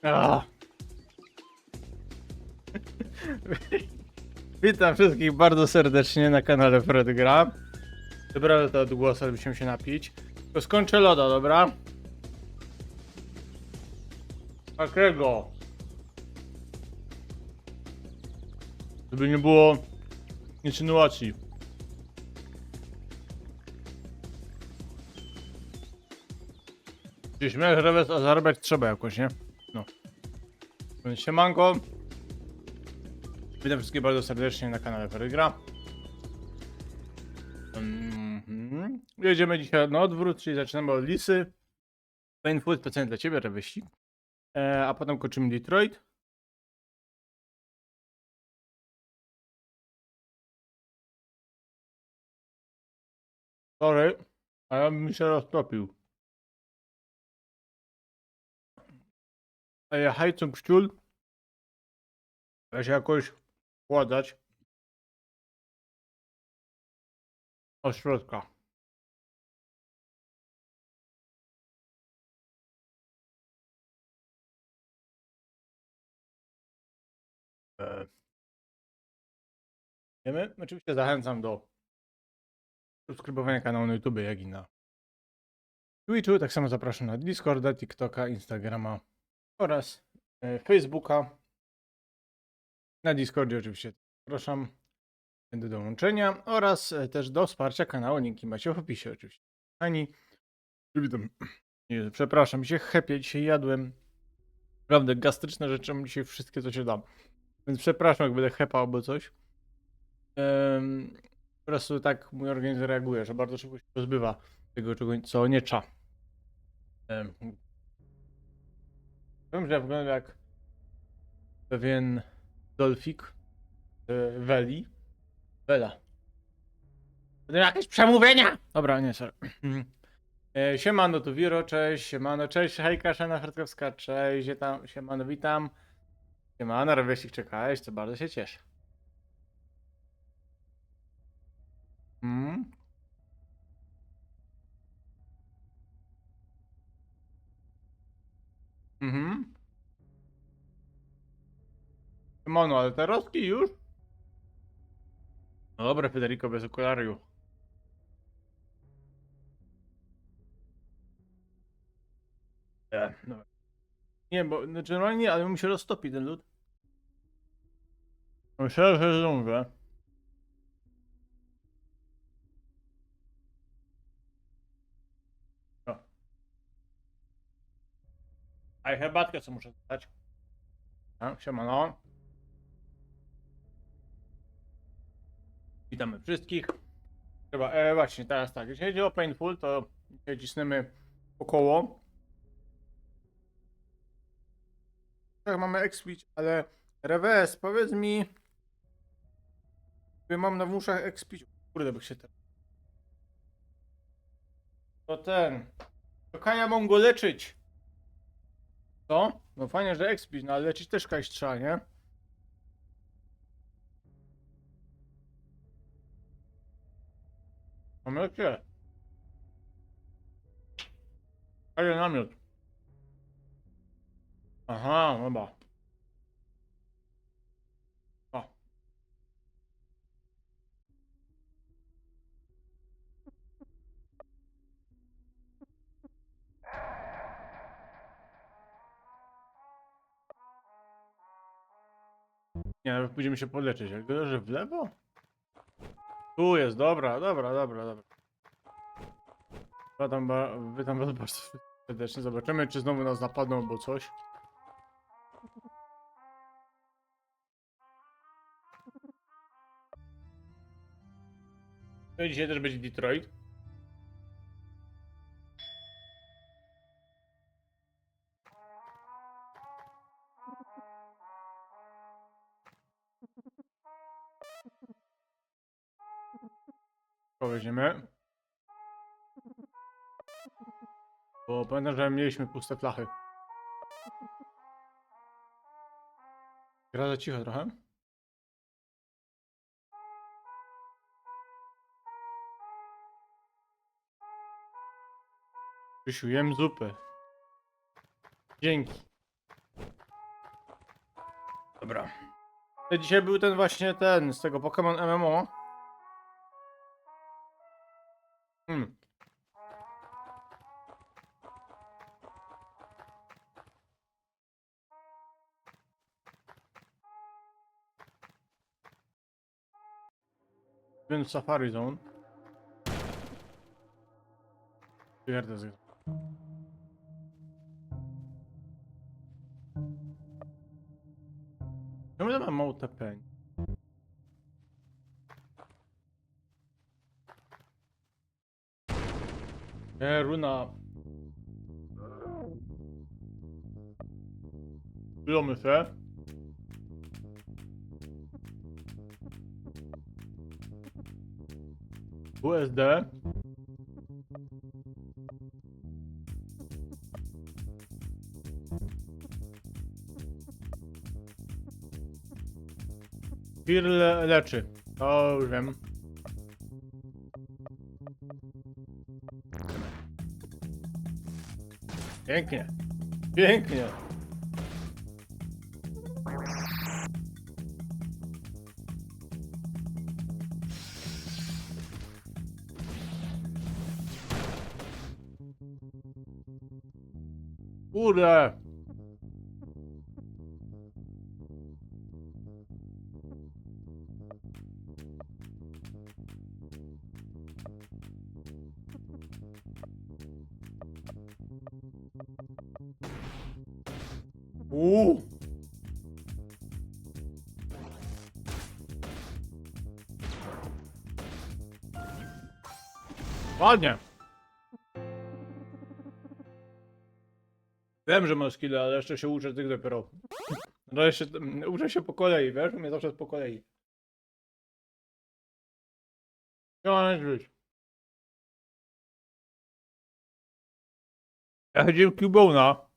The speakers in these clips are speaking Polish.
Ah. Witam wszystkich bardzo serdecznie na kanale Fred Gra. Dobra, to od głosu, żebyśmy się napić. To skończę loda, dobra? Takiego. Żeby nie było insynuacji. Gdzieś miałeś rewers, a zarabiać trzeba jakoś, nie? No. Więc siemanko. Witam wszystkich bardzo serdecznie na kanale Fred Gra. Jedziemy dzisiaj na odwrót, czyli zaczynamy od Lisy. Painful specjalnie dla ciebie, rewyścig. A potem kończymy Detroit. Sorry, a ja bym się roztopił. A ja hajcą kciul. Ja się jakoś wkładać. Od środka. Wiemy? Oczywiście zachęcam do subskrybowania kanału na YouTube, jak i na Twitchu. Tak samo zapraszam na Discorda, TikToka, Instagrama oraz Facebooka. Na Discordzie oczywiście zapraszam do dołączenia oraz też do wsparcia kanału. Linki macie w opisie oczywiście. Ani witam. Nie, przepraszam, się chepię, dzisiaj jadłem naprawdę gastryczne rzeczy, mam dzisiaj wszystkie co się da. Więc przepraszam, jak będę chepał albo coś. Po prostu tak mój organizm reaguje, że bardzo szybko się pozbywa tego, czego, co nie cza. Wiem, że ja wyglądam jak pewien dolfik Weli. Wela. Będą jakieś przemówienia! Dobra, nie, sorry. Siemano, tu Wiro, cześć, siemano, cześć, hejka, Szana Hartkowska, cześć, siemano, witam. Siemano, Reweścik, czekałeś, co bardzo się cieszę. Mm. Mhm. Siemano, ale te rostki już? No dobra, Federico, bez okulariów. Dobra. Nie, bo znaczy normalnie nie, ale mi się roztopi ten lód. Myślę, że zdążę. O. A i herbatkę co muszę dać. A, siemano. Witamy wszystkich. Trzeba, właśnie, teraz tak, jeśli chodzi o Painful, to dzisiaj cisnemy około. Tak, mamy X-Switch, ale Reves, powiedz mi, mam na uszach X-Switch. Kurde, by się ten. To ten. To Kaja mam go leczyć. Co? No fajnie, że X-Switch, no ale leczyć też kaś trzeba, nie? Mamy gdzie? Kaja namiot. Aha, dobra. O. Nie, pójdziemy się podleczyć. Jak go, że w lewo? Tu jest, dobra, dobra, dobra, dobra. Witam was bardzo serdecznie. Zobaczymy, czy znowu nas napadną albo coś. No i dzisiaj też będzie Detroit. Weźmiemy. Bo pamiętam, że mieliśmy puste flachy. Gra za cicho trochę. Krzysiu, jem zupę. Dzięki. Dobra. To dzisiaj był ten właśnie ten z tego Pokémon MMO. Hmm. Więc Safari Zone. Pierdę z... Czemu ja mam mało TP? Runa. Ilomy się. USD. Firle leczy. To już wiem. Pięknie. Pięknie. Kurde. Uuu. Ładnie. Wiem, że masz skille, ale jeszcze się uczę tych dopiero. No jeszcze uczę się po kolei, wiesz? U mnie zawsze jest po kolei. Nie ma nic być. Ja chodziłem Cubona.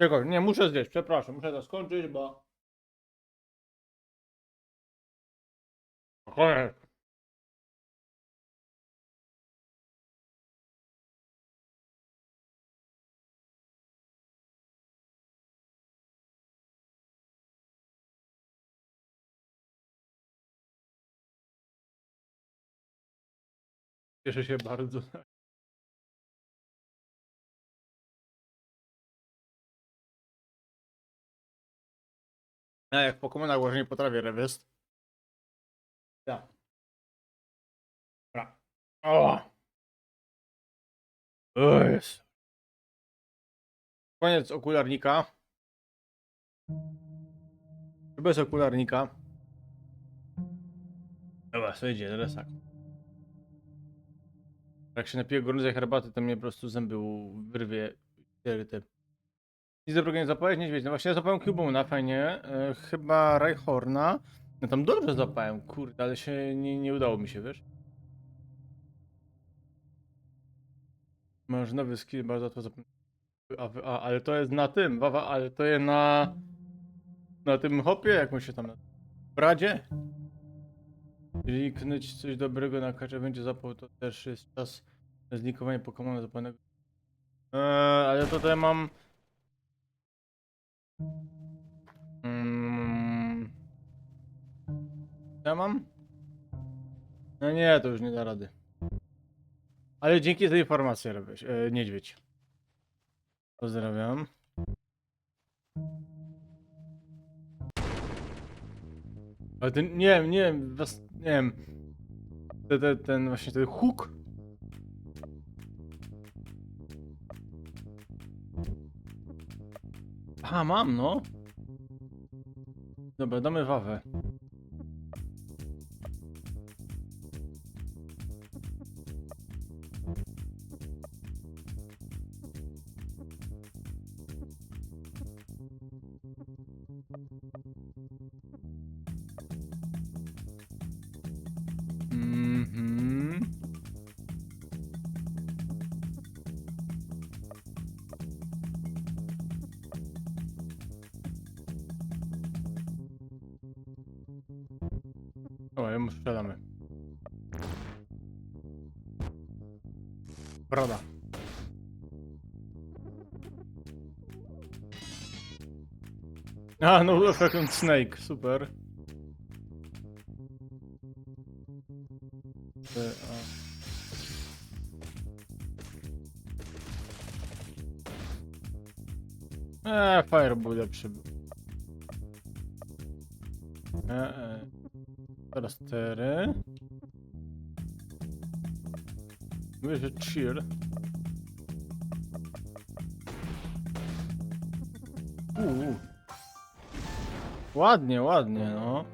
Czekaj, nie, muszę zjeść, przepraszam, muszę to skończyć, bo... Koniec. Cieszę się bardzo. Ja jak w Pokemonach właśnie nie potrafię rewest. Ja. Dobra. O! O jest. Koniec okularnika. Bez okularnika. Dobra, co idzie, teraz tak. Jak się napiję gorącej herbaty, to mnie po prostu zęby wyrwie. Nic dobrego nie zapałeś, niedźwiedź. No właśnie ja zapałem Cubona, fajnie. Chyba Rhyhorna. No tam dobrze zapałem, kurde, ale się nie udało mi się, wiesz? Masz nowy skill, bardzo to zapomniałem. Ale to jest na tym, Wawa, ale to jest na tym hopie, jak mu się tam nazywa? Bradzie? Kliknąć coś dobrego na kacze będzie zapał, to też jest czas na znikowanie Pokemona zapanego. Ale to tutaj mam... Mm, co ja mam? No nie, to już nie da rady. Ale dzięki za informację, robisz, niedźwiedź. Pozdrawiam. Ale ten, nie wiem, nie wiem. Ten właśnie, ten hook. Aha, mam, no. Dobra, damy wawę. Mhm. O, ja mu strzelamy. Broda. A, no fucking Snake, super. Fireball lepszy był. Teraz 4. Mówię, że cheer. Ładnie, ładnie, no.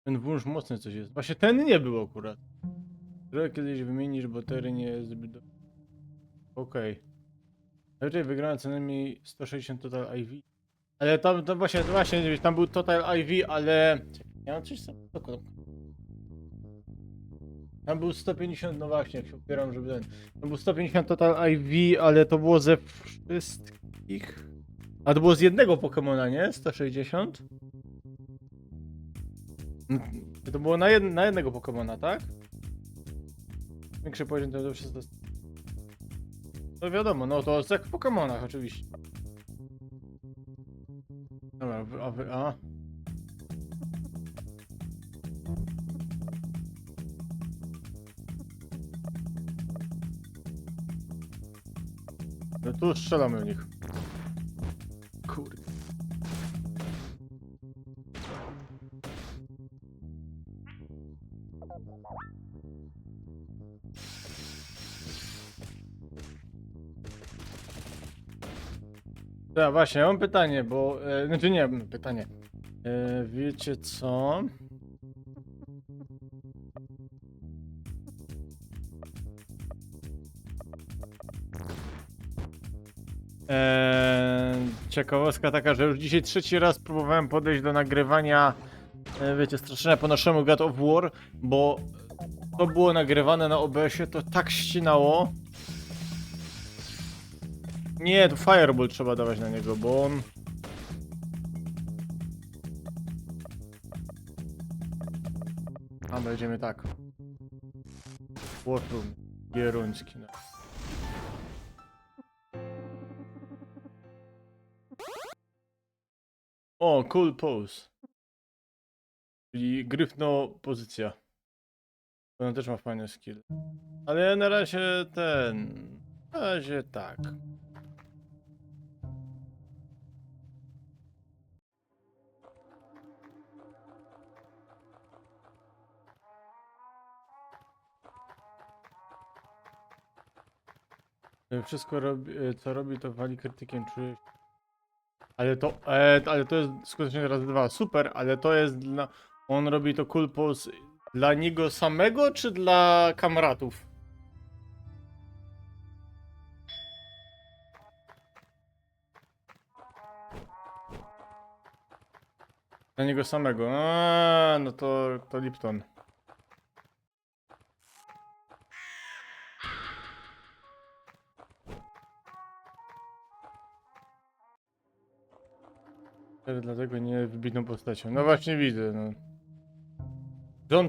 Ten wąż mocny coś jest. Właśnie ten nie był akurat. Trochę kiedyś wymienisz, bo tery nie jest zbyt... Okej. Raczej wygrałem co najmniej 160 total IV. Ale tam to właśnie, tam był total IV, ale... Ja mam coś sam... Tam był 150, no właśnie, jak się opieram, żeby ten... Tam był 150 total IV, ale to było ze wszystkich... A to było z jednego Pokemona, nie? 160? To było na jednego Pokemona, tak? Większy poziom to wszystko... No wiadomo, no to jak w Pokemonach oczywiście. Dobra, a? No tu strzelamy w nich. Kurde. Ja właśnie, mam pytanie, bo... znaczy nie, pytanie. Wiecie co? Ciekawostka taka, że już dzisiaj trzeci raz próbowałem podejść do nagrywania, wiecie, straszenia po naszemu God of War, bo to było nagrywane na OBS-ie, to tak ścinało. Nie, to Fireball trzeba dawać na niego, bo on... A, będziemy tak. Warroom, Gieruński, no. O, cool pose. Czyli gryfno pozycja. On też ma fajny skill. Ale na razie na razie tak. Wszystko robi, co robi, to wali krytykiem, czuję. Ale to jest skutecznie razy 2. Super, ale to jest dla... On robi to cool pose dla niego samego, czy dla kamratów? Dla niego samego. A, no to Lipton. Dlatego nie wybitną postacią. No właśnie widzę, no.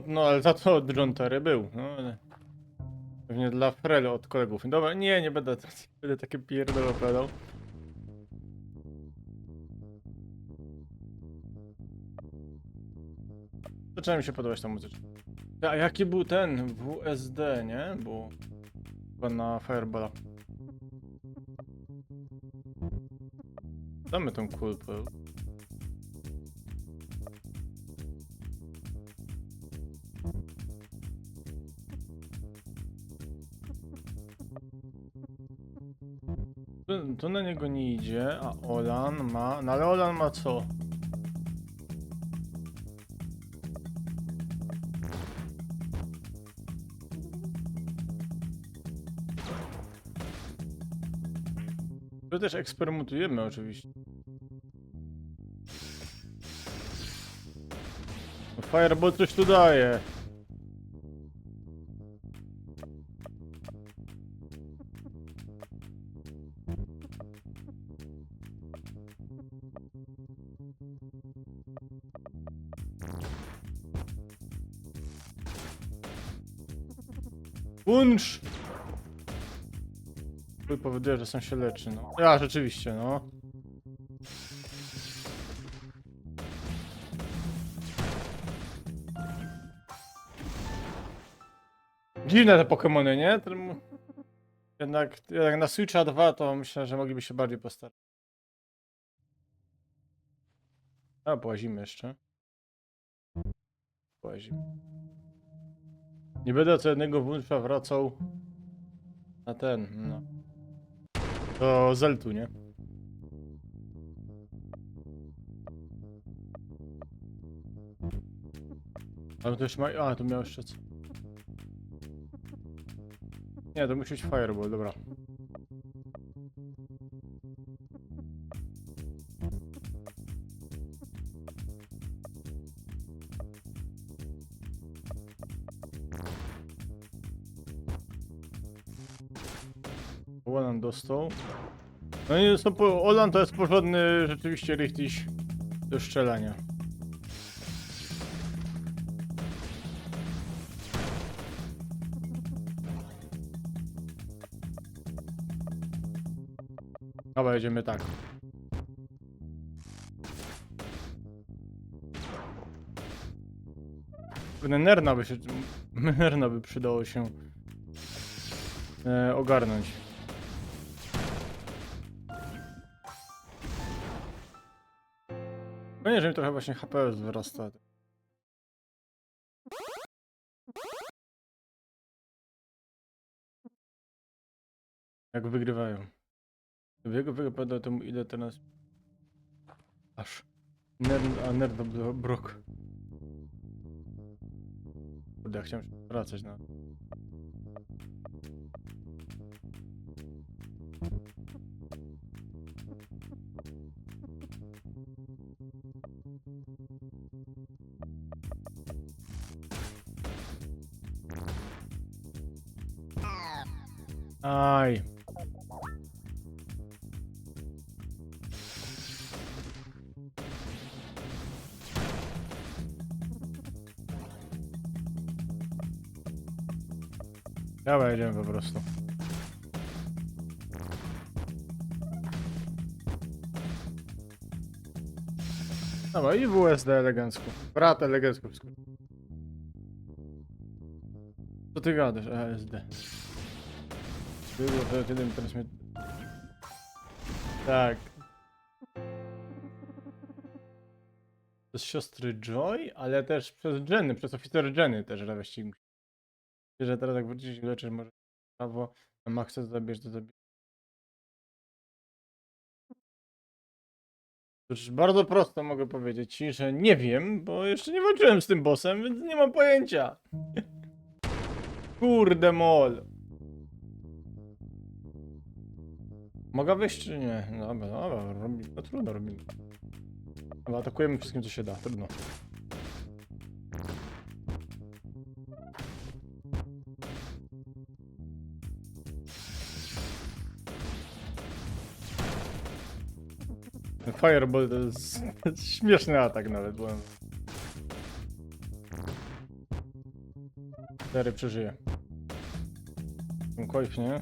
No ale za to John Terry był, no ale... Pewnie dla Frel od kolegów. Dobra, nie będę takie pierdolę opowiadał. Zaczyna mi się podobać ta muzyczka. A jaki był ten WSD, nie? Bo... Chyba na Fireballa. Damy tą kulpę. Tu na niego nie idzie, a Olan ma... No ale Olan ma co? Tu też eksperymentujemy oczywiście. No, Fireball coś tu daje. Punch! Twój powoduje, że sam się leczy, no. Ja, rzeczywiście, no. Dziwne te Pokemony, nie? Jednak na Switcha 2 to myślę, że mogliby się bardziej postarać. A, połazimy jeszcze. Połazimy. Nie będę co jednego włącza wracał na ten, no. Do Zeltu, nie? Ale to już ma... A, tu miał jeszcze co. Nie, to musi być Fireball, dobra. Olan dostał. No i Olan to jest porządny rzeczywiście rychtyś do strzelania. Dobra, jedziemy tak. Nerna by przydało się ogarnąć. Fajnie, że mi trochę właśnie HP wzrasta. Jak wygrywają. Jego wygląda temu ile teraz. Aż. Nerd brok. Kurde, ja chciałem wracać na. Aj. Dobra, jedziemy po prostu. Dobra, i WSD elegancko. Brat elegancko wszystko. Co ty gadasz? ASD. Było to kiedy teraz mnie... Tak. Przez siostry Joy, ale też przez Jenny, przez oficer Jenny też wyścig. Że teraz jak wrócisz i leczysz, może prawo na maksa zabierz, to zabierz. Cóż, bardzo prosto mogę powiedzieć ci, że nie wiem, bo jeszcze nie walczyłem z tym bossem, więc nie mam pojęcia. Kurde mol. Mogę wyjść czy nie? Dobra, dobra, robimy. No trudno robimy. Dobra, atakujemy wszystkim co się da, trudno. Fireball to jest śmieszny atak nawet, byłem. 4 przeżyje. Ten koif, nie?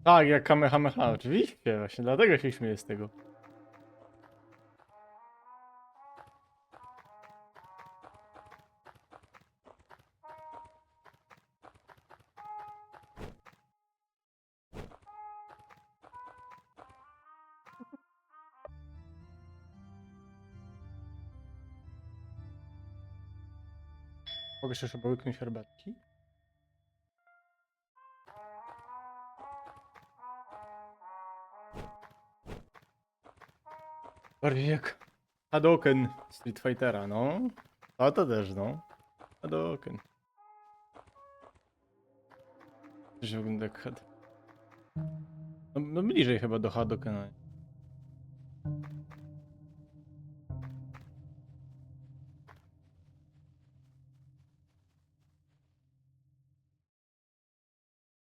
Tak, jak Kamehameha, oczywiście, właśnie dlatego się śmieję z tego. Mogę się jeszcze łyknąć herbatki? Bardziej jak Hadoken Street Fightera, no. A to też, no. Hadoken. Też wygląda jak Had... No bliżej chyba do Hadokena.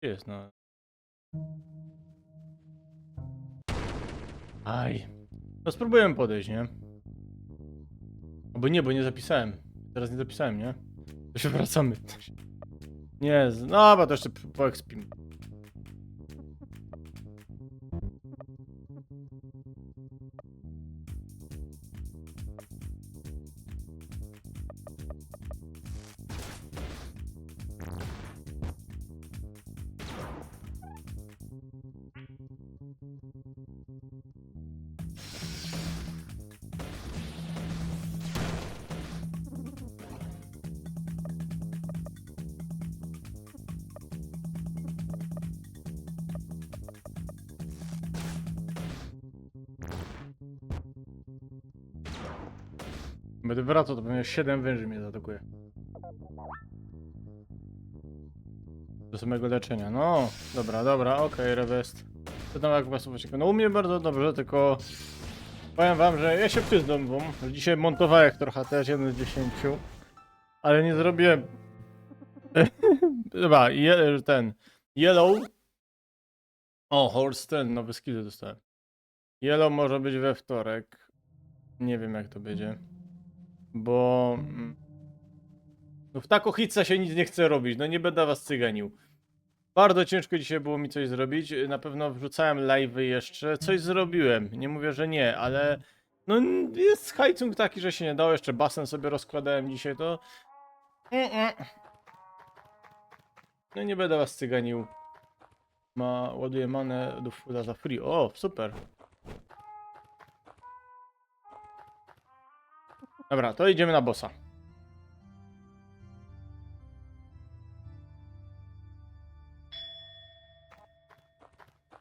Gdzie jest, no? Aj. No spróbujemy podejść, nie? Albo nie, bo nie zapisałem. Teraz nie zapisałem, nie? To się wracamy. Nie, no bo to jeszcze poekspim. Będę wracał, to pewnie 7 węży mnie zaatakuje. Do samego leczenia. No, dobra, okej, rewest. To tam jak was ucieka. No u mnie bardzo dobrze, tylko powiem wam, że ja się przyznam wam, że dzisiaj montowałem trochę też 1 z 10, ale nie zrobiłem. Chyba, ten Yellow. O, Horse ten, nowe skille dostałem. Yellow może być we wtorek. Nie wiem jak to będzie. Bo no w Takohica się nic nie chce robić, no nie będę was cyganił. Bardzo ciężko dzisiaj było mi coś zrobić, na pewno wrzucałem live'y jeszcze, coś zrobiłem, nie mówię, że nie, ale no jest hajcung taki, że się nie dało, jeszcze basen sobie rozkładałem dzisiaj, to no nie będę was cyganił. Ładuję manę do fulla za free, o super. Dobra, to idziemy na bossa.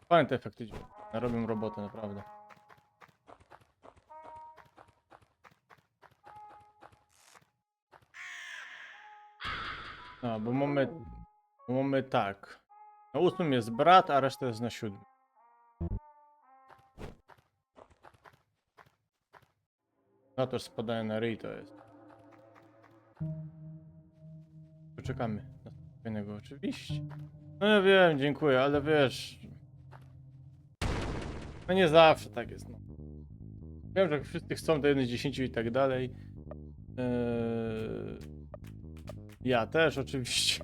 Fajne te efekty robią robotę, naprawdę. No, bo mamy tak. Na 8 jest brat, a reszta jest na 7. No to spadają na ryj to jest. Poczekamy na spokojnego, oczywiście. No ja wiem, dziękuję, ale wiesz... No nie zawsze tak jest, no. Wiem, że wszyscy chcą do 1 z 10 i tak dalej. Ja też oczywiście.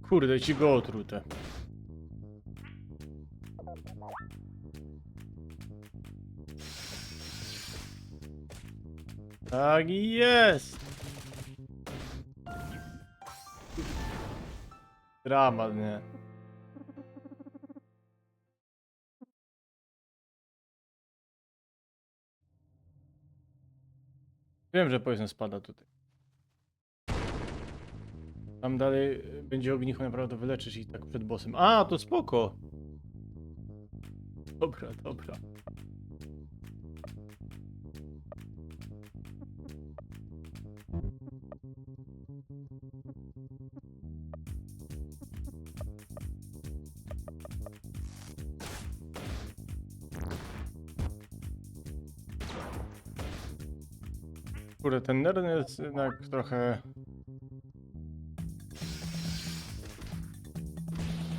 Kurde, ci go otrute. Tak jest! Dramat, nie? Wiem, że poison spada tutaj. Tam dalej będzie ognicho naprawdę wyleczyć i tak przed bossem. A, to spoko! Dobra. Kurde, ten Nern jest jednak trochę...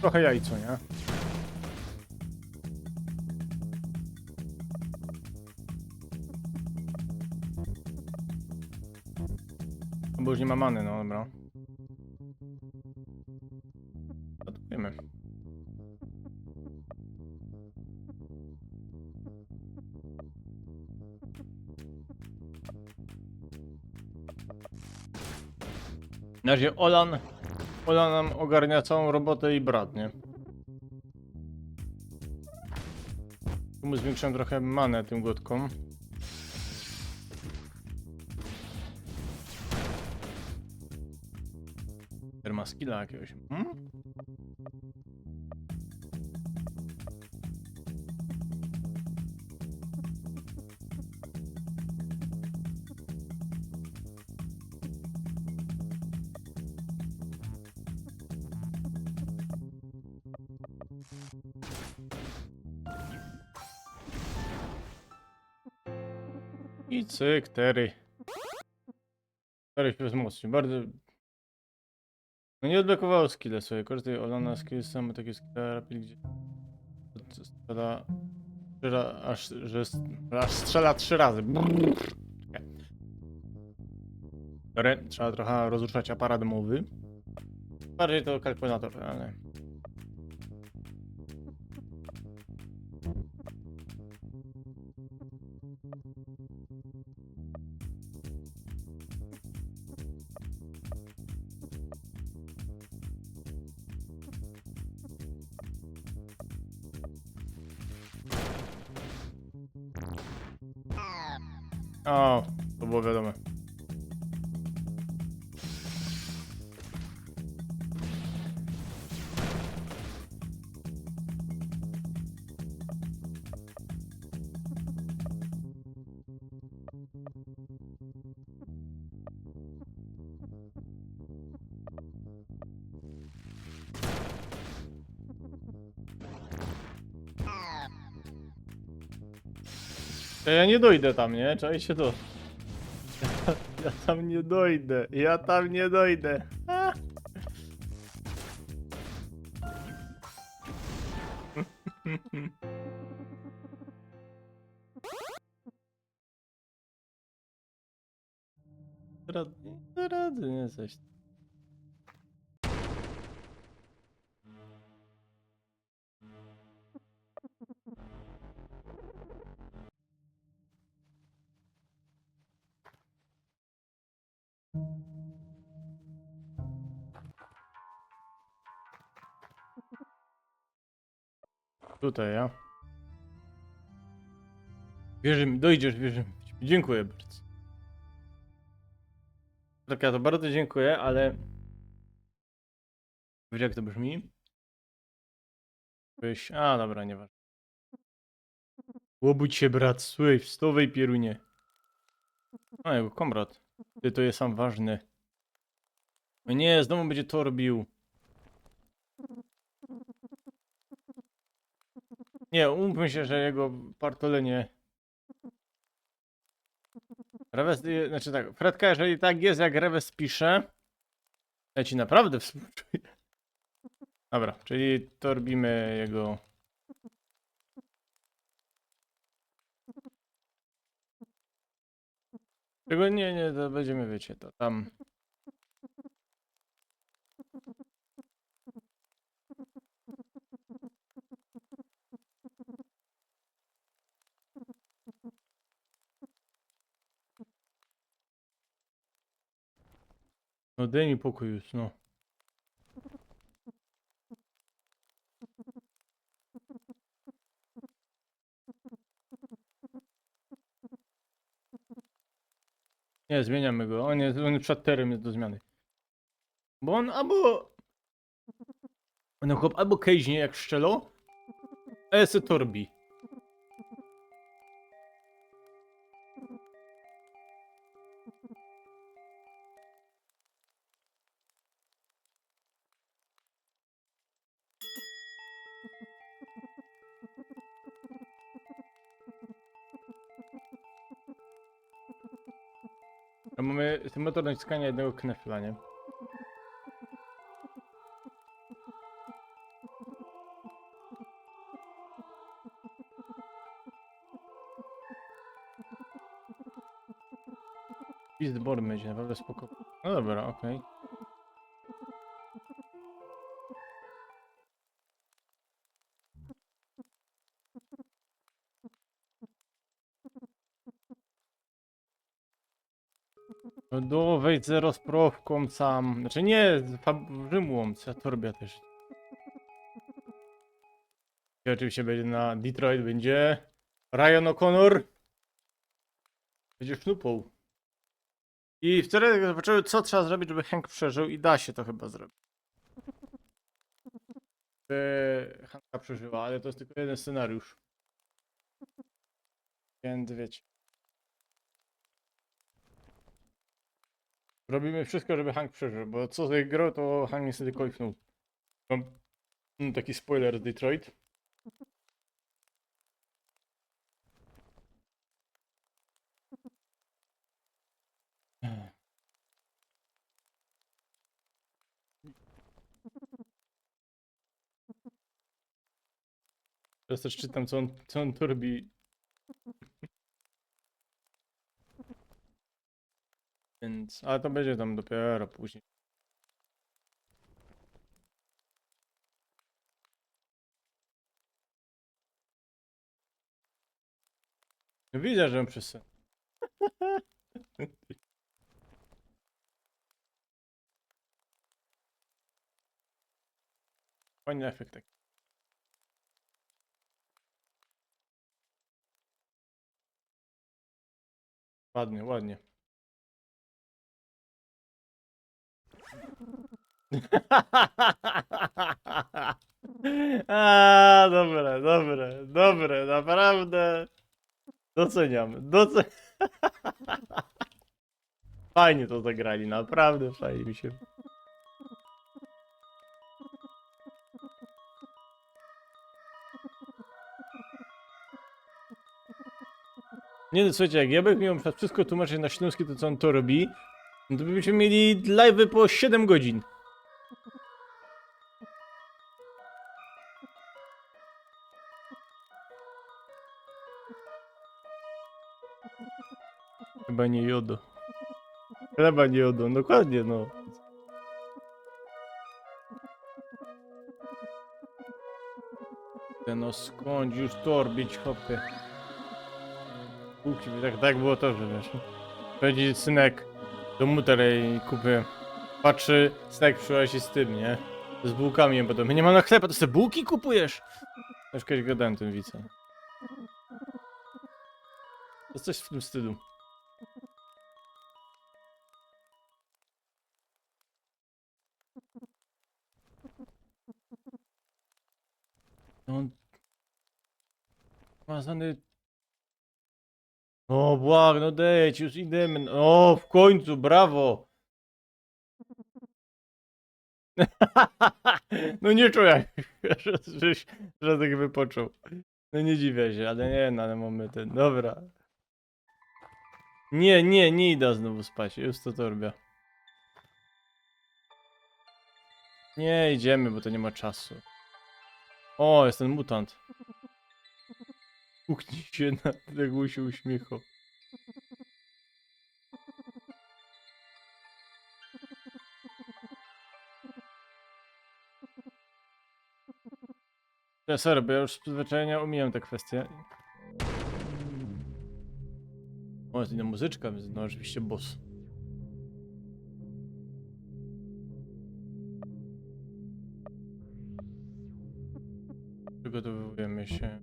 Trochę jajco, nie? Bo już nie ma many, no dobra. Atakujemy. Na razie Olan nam ogarnia całą robotę i brat, nie? Tu mu zwiększam trochę manę tym głodką. Ma skilla jakiegoś. I cyk, Terry. Terry się wzmocni. Bardzo... No nie odblokowało skille sobie. Korzystaj Olana skill, same takie skille rapid, gdzie strzela... aż strzela 3 razy. Dobra, trzeba trochę rozruszać aparat domowy. Bardziej to kalkulator, ale... O, to było wiadome. Ja nie dojdę tam, nie? Czekajcie to. Ja tam nie dojdę. Ja tam nie dojdę. A! Rady nie coś. Tutaj, ja. Wierzymy, dojdziesz, wierzymy. Dziękuję bardzo. Tak, ja to bardzo dziękuję, ale... Wiesz jak to brzmi? A, dobra, nieważne. Łobudź się, brat, słuchaj, wstawaj, pierunie. A, jego komrad. Ty, to jest sam ważny. O nie, znowu będzie torbił. Nie, umówmy się, że jego partolenie... Rewes, znaczy tak, Fredka, jeżeli tak jest, jak Rewes pisze, ja ci naprawdę współczuję. Dobra, czyli torbimy jego... Tego nie, to będziemy, wiecie, to tam... No daj mi pokój już, no. Nie, zmieniamy go, on przed terem jest do zmiany. Bo on albo... No chłop albo kejźnie jak szczelo, a jest torbi. A mamy metod naciskania jednego knefla, nie? Beastborn będzie naprawdę spoko. No dobra, okej. No wejdź z rozprawką sam. Znaczy nie, z Rzymłą, co torbia też. I oczywiście będzie na Detroit, będzie Ryan O'Connor będzie sznupą. I wtedy zobaczyły, co trzeba zrobić, żeby Hank przeżył i da się to chyba zrobić. By Hanka przeżyła, ale to jest tylko jeden scenariusz. Więc wiecie. Robimy wszystko, żeby Hank przeżył, bo co z grą, to Hank niestety końchnął. Mam taki spoiler z Detroit. Teraz też czytam, co on tu robi. Więc, ale to będzie tam dopiero później. No widzę, że on przez. Fajny efekt taki. Ładnie, ładnie. A, dobre, dobre, dobre, naprawdę. Doceniam, Fajnie to zagrali, naprawdę fajnie mi się. Nie no, słuchajcie, jak ja bym miał wszystko tłumaczyć na śląski, to co on to robi, no to byśmy mieli live'y po 7 godzin. Chyba nie jodo. Chyba nie jodo, dokładnie no. No skąd już torbić hopy. Tak było to, że wiesz. Chodzi synek do muterej kupy. Patrzy, synek przychodzi z tym, nie? Z bułkami, potem nie ma na chleba, to sobie bułki kupujesz? Już kiedyś gadałem tym widzę. To jest coś w tym stylu. No, mazany. O, błag, no deć, już idziemy. O, w końcu, brawo! No nie czuję, że tak wypoczął. No nie dziwię się, ale nie, no ale mamy ten. Dobra. Nie idę znowu spać, już to torbia. Nie idziemy, bo to nie ma czasu. O, jest ten mutant. Puknij się na tego się uśmiechał. Ja sorry, bo ja już z przyzwyczajenia omijam te kwestie. O, jest inna muzyczka, więc no oczywiście boss. Przygotowujemy się.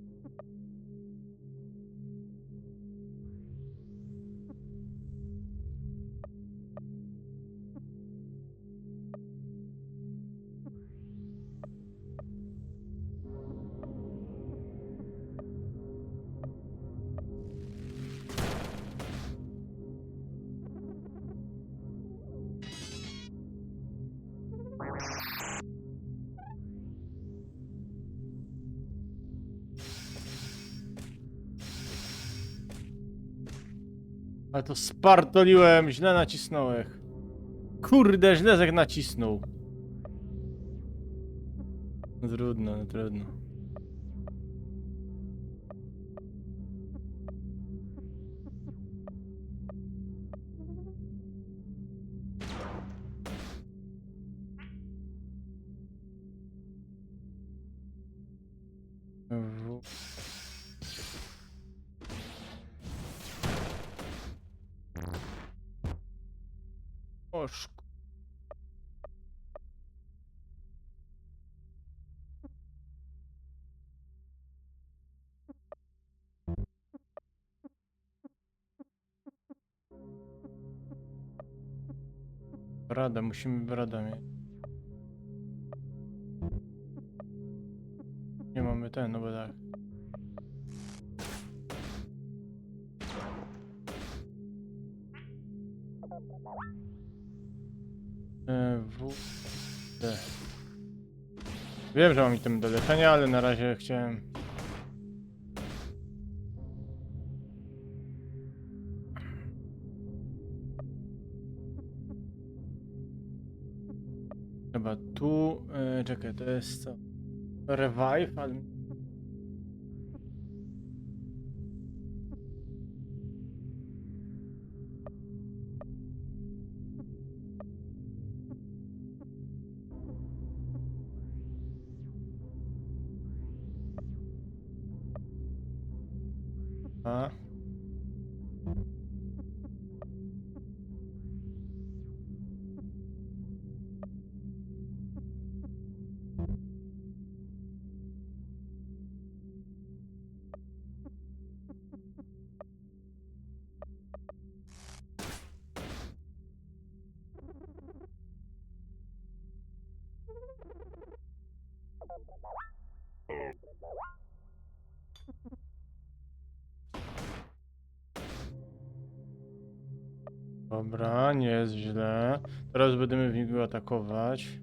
Ale to spartoliłem, źle nacisnąłem. Kurde, źle jak nacisnął. No trudno, no trudno. W... Oż... Brada, musimy brada mieć. Nie mamy ten, no bo tak. W... D. Wiem, że mam item do leczenia, ale na razie chciałem... Chyba tu... czekaj, to jest co? Revive, ale... A. Dobra, nie jest źle. Teraz będziemy w niego atakować.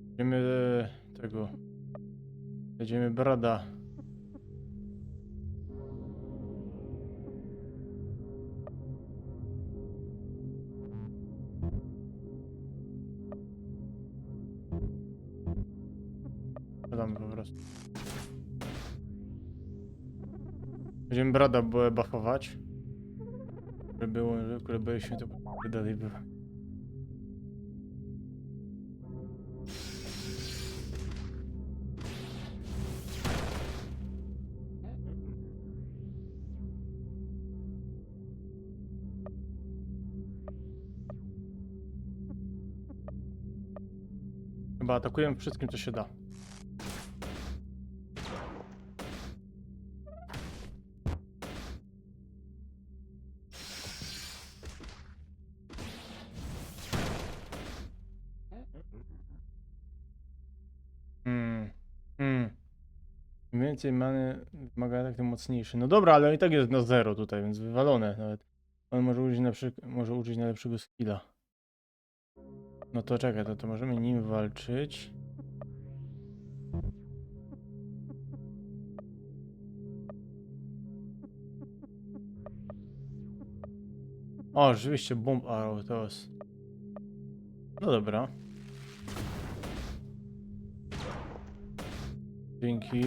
Będziemy tego... Będziemy brada. Damy po prostu. Będziemy brada buffować. Żeby byliśmy to dalej było. Chyba atakujemy wszystkim, co się da. Im więcej many wymaga atak, tym mocniejszy. No dobra, ale i tak jest na 0 tutaj, więc wywalone nawet. On może użyć najlepszego skilla. No to czekaj, to możemy nim walczyć. O, rzeczywiście, bomb arrow to jest. No dobra. Dzięki.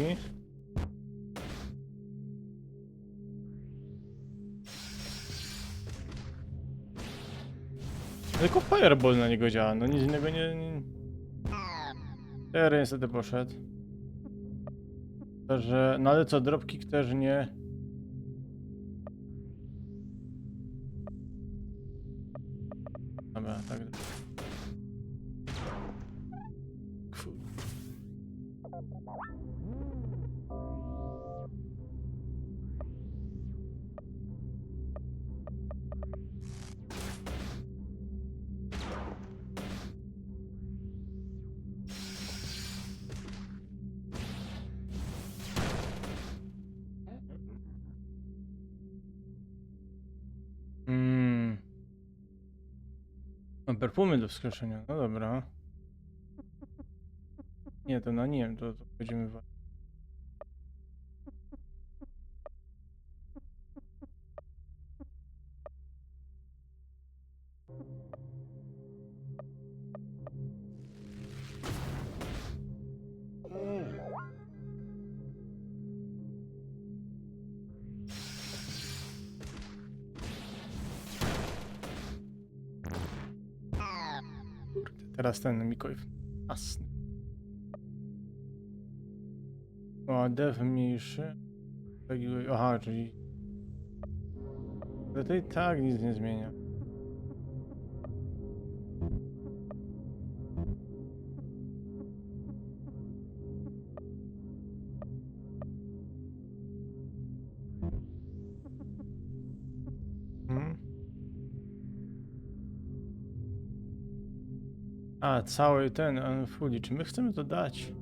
Tylko fireball na niego działa, no nic innego nie... Teraz niestety poszedł. Także, no ale co, dropkick też nie... Dobra, tak. Mam perfumy do wskrzeszenia, no dobra. Nie, to na nie, to będziemy... Teraz ten Mikołaj. Jasny. O, dev mniejszy. Aha, czyli... Ale to i tak nic nie zmienia. A, cały ten Unfully. Czy my chcemy to dać?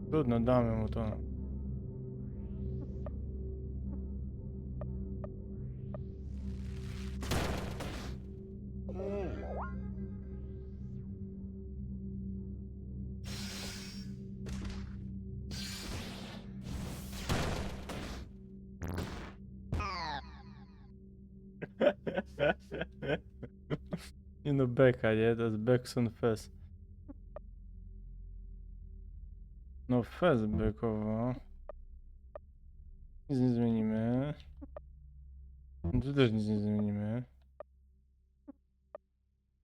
Trudno, damy mu to. Nie no, beka, nie? To jest Bekson Fest. No, Fest bekowo. Nic nie zmienimy. Tu też nic nie zmienimy.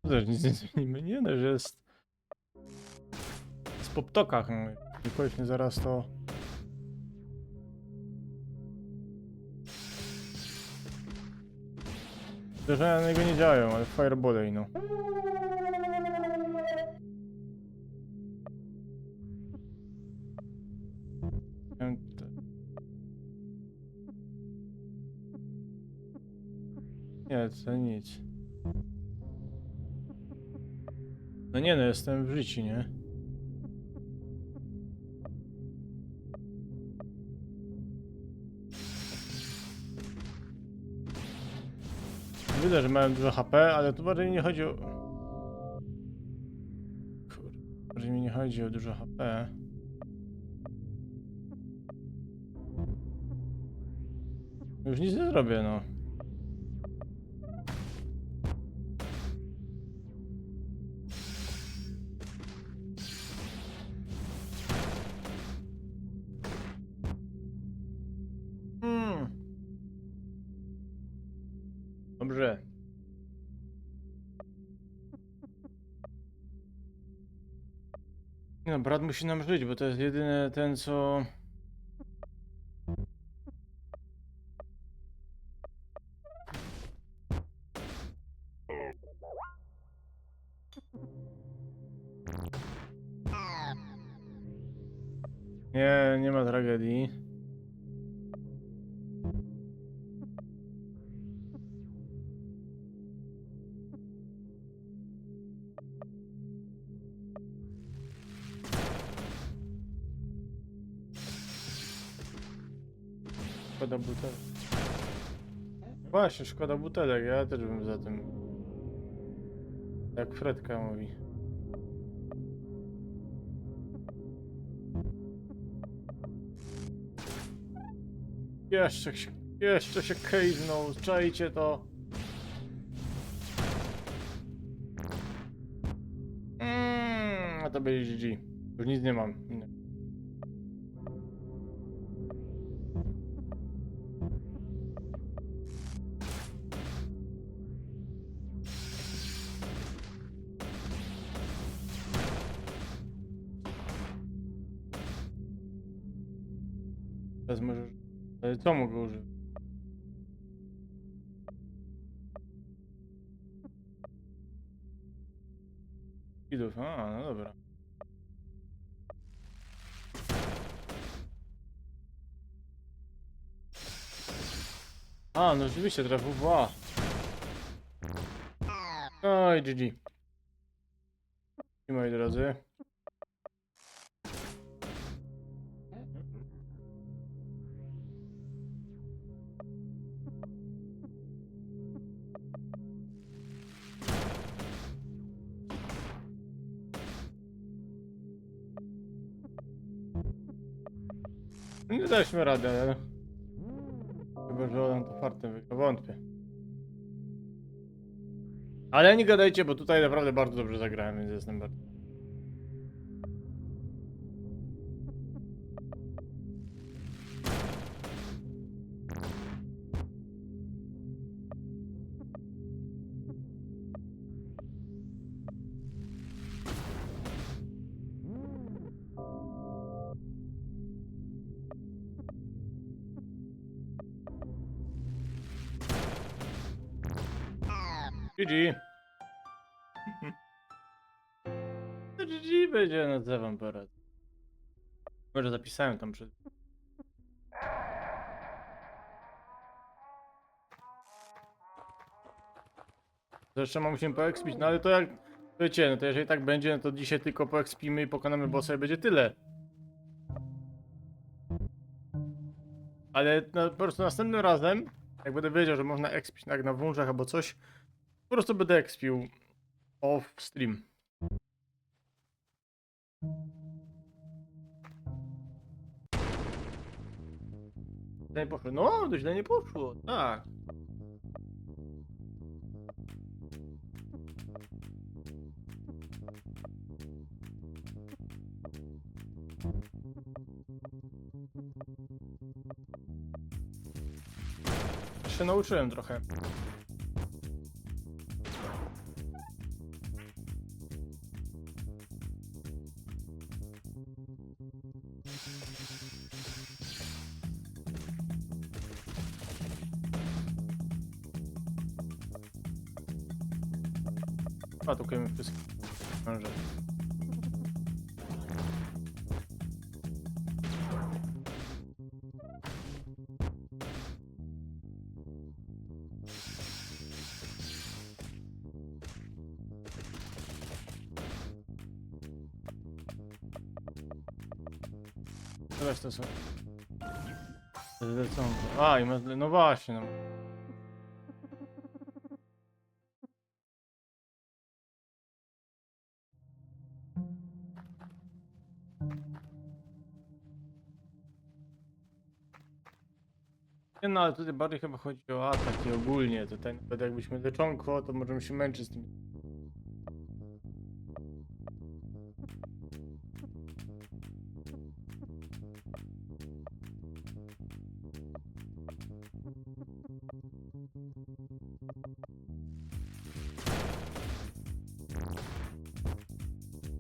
Tu też nic nie zmienimy. Nie no, że jest... Z poptokach. Wykończnie zaraz to... Uderzenia na niego nie działają, ale fireballej no. Nie, to nic. No nie no, jestem w życiu, nie? Widzę, że mają dużo HP, ale tu bardziej nie chodzi o... Kurde, bardziej mi nie chodzi o dużo HP. Już nic nie zrobię, no. Dobrze. No, brat musi nam żyć, bo to jest jedyny ten, co... Nie, nie ma tragedii. Szkoda butelek. Właśnie, szkoda butelek, ja też bym za tym... Jak Fredka mówi. Jeszcze się cave'nął, czajcie to. A to będzie GG. Już nic nie mam. Teraz możesz... Ale co mogę użyć? Widów, a no dobra. A, no rzeczywiście trafił w A. No i GG. I moi drodzy. Nie daliśmy radę, ale... Chyba, że on to fartem wygrał, wątpię. Ale nie gadajcie, bo tutaj naprawdę bardzo dobrze zagrałem, więc jestem bardzo... GG. To GG będzie, no co wam poradzę. Może zapisałem tam przed... Zresztą musimy poekspić, no ale to jak... Wiecie, no to jeżeli tak będzie, no to dzisiaj tylko poekspimy i pokonamy bossa i będzie tyle. Ale no, po prostu następnym razem, jak będę wiedział, że można expić jak na włączach albo coś, po prostu będę expił off stream. Źle nie poszło. No, to źle nie poszło, tak. Się nauczyłem trochę. Atakujemy wszystkich. Może. Teraz to są. Lecą. A, i ma... no właśnie, no. Nie, no ale tutaj bardziej chyba chodzi o atak i ogólnie. Tutaj nawet jakbyśmy leczonko, to możemy się męczyć z tym.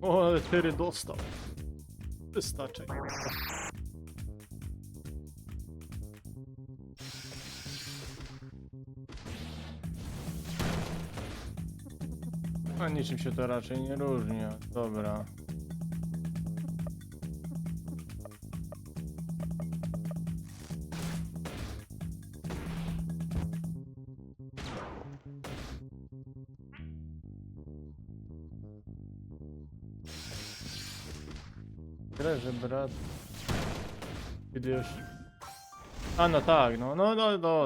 O, ale 4 dostał. Wystarczy. A niczym się to raczej nie różni. Dobra. Grę, brat. Kiedy już... A no tak, no,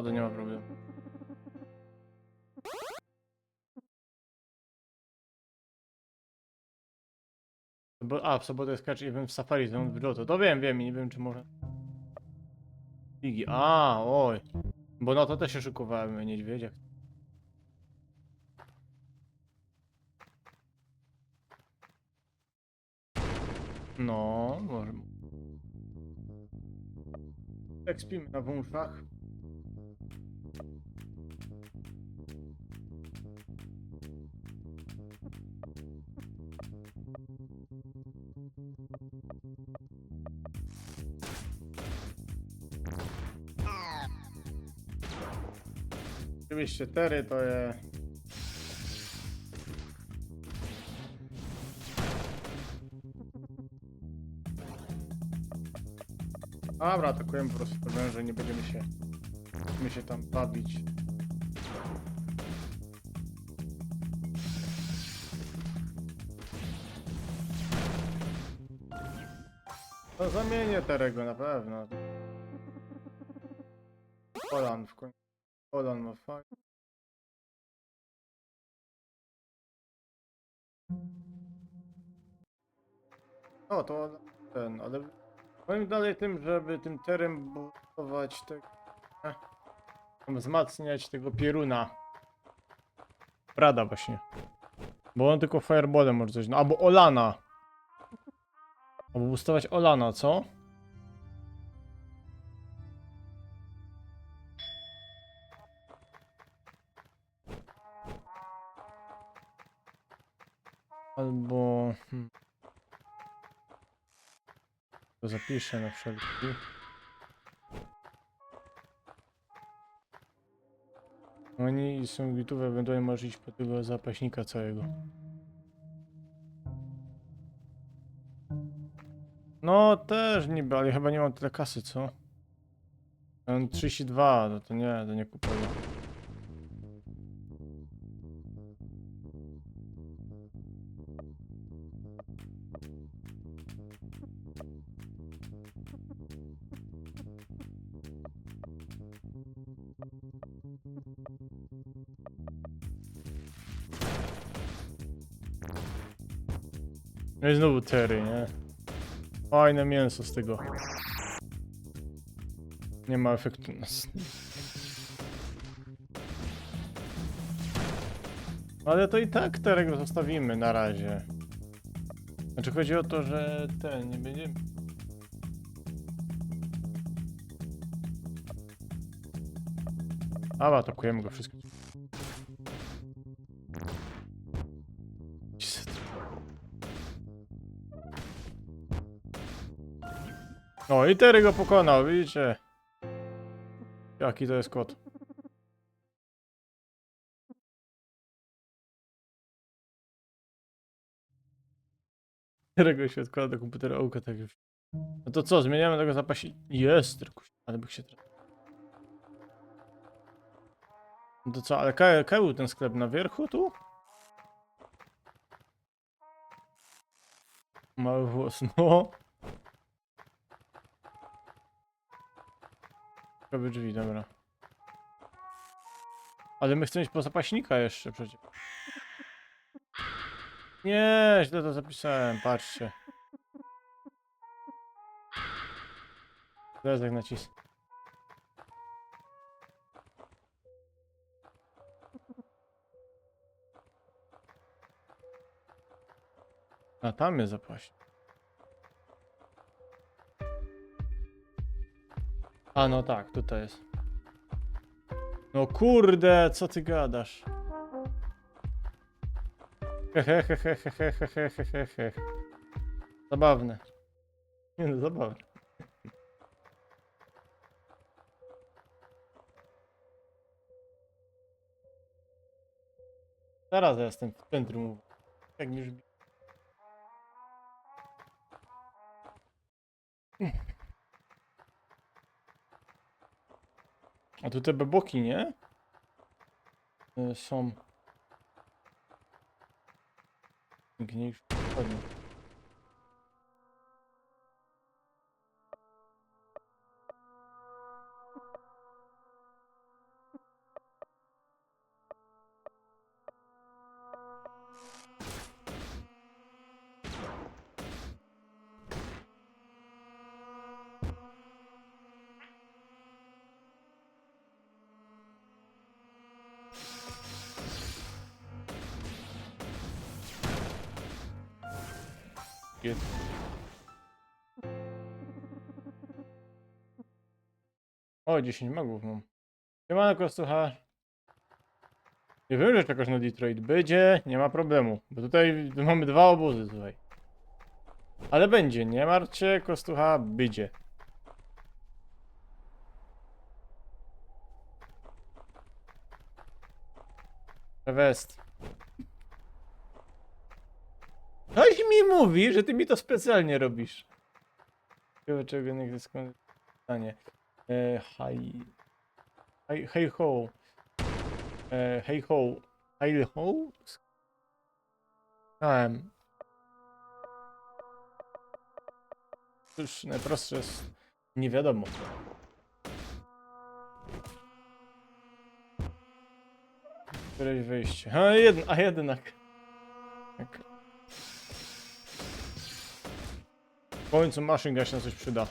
to nie ma problemu. W sobotę jest catch event w Safari Zone w Johto. To wiem i nie wiem czy może... Ligi, oj. Bo no to też się szykowałem, niedźwiedziak. No, może. Jak spimy na wąszach. Oczywiście tery to je... Dobra, atakujemy po prostu po węże, nie będziemy się tam bawić. No zamienię Terego na pewno. Olan w końcu. Olan ma fajnie. O, to ten, ale powiem dalej tym, żeby tym terem budować te... wzmacniać tego Pieruna. Brada właśnie. Bo on tylko fireballem może coś, no albo Olana. Albo boostować Olana, co? Albo... To zapiszę na wszelki. Oni są YouTube, ewentualnie możesz iść po tego zapaśnika całego. No też niby, ale chyba nie mam tyle kasy, co? Mam 32, no to nie kupuję. No i znowu Terry, nie? Fajne mięso z tego. Nie ma efektu na ale to i tak Terego zostawimy na razie. Znaczy chodzi o to, że ten nie będzie. A, atakujemy go wszystkich. No i Terry go pokonał, widzicie? Jaki to jest kot. Terego się odkłada do komputera ołka, tak już. No to co, zmieniamy tego zapaśnika? Jest, ale bych się teraz. No to co, ale kaj był ten sklep na wierzchu tu? Mały włos, no. Robię drzwi, dobra. Ale my chcemy iść po zapaśnika jeszcze przecież. Nie, źle to zapisałem, patrzcie. Teraz jak nacisnę. A tam jest zapaśnik. A no tak, tutaj jest. No kurde, co ty gadasz? Hehehehehehehehehe. Zabawne. Nie no, zabawne. Zaraz ja jestem w centrum. Jak już. A tu te beboki, nie? Są. Piękniejsze. Ładnie. Jest. O, 10 magów mam. Siemanko, słuchaj. Nie wiem, że czekasz na Detroit. Będzie, nie ma problemu. Bo tutaj mamy dwa obozy, słuchaj. Ale będzie, nie martwcie, Kostucha, będzie. West. Ktoś mi mówi, że ty mi to specjalnie robisz. Czego nie jest pytanie. Hej. Hej ho. Hej ho. Hej ho? Cóż, najprostsze jest nie wiadomo. Któreś wyjście. A jednak. Tak. W końcu maszyn gaś na coś przyda.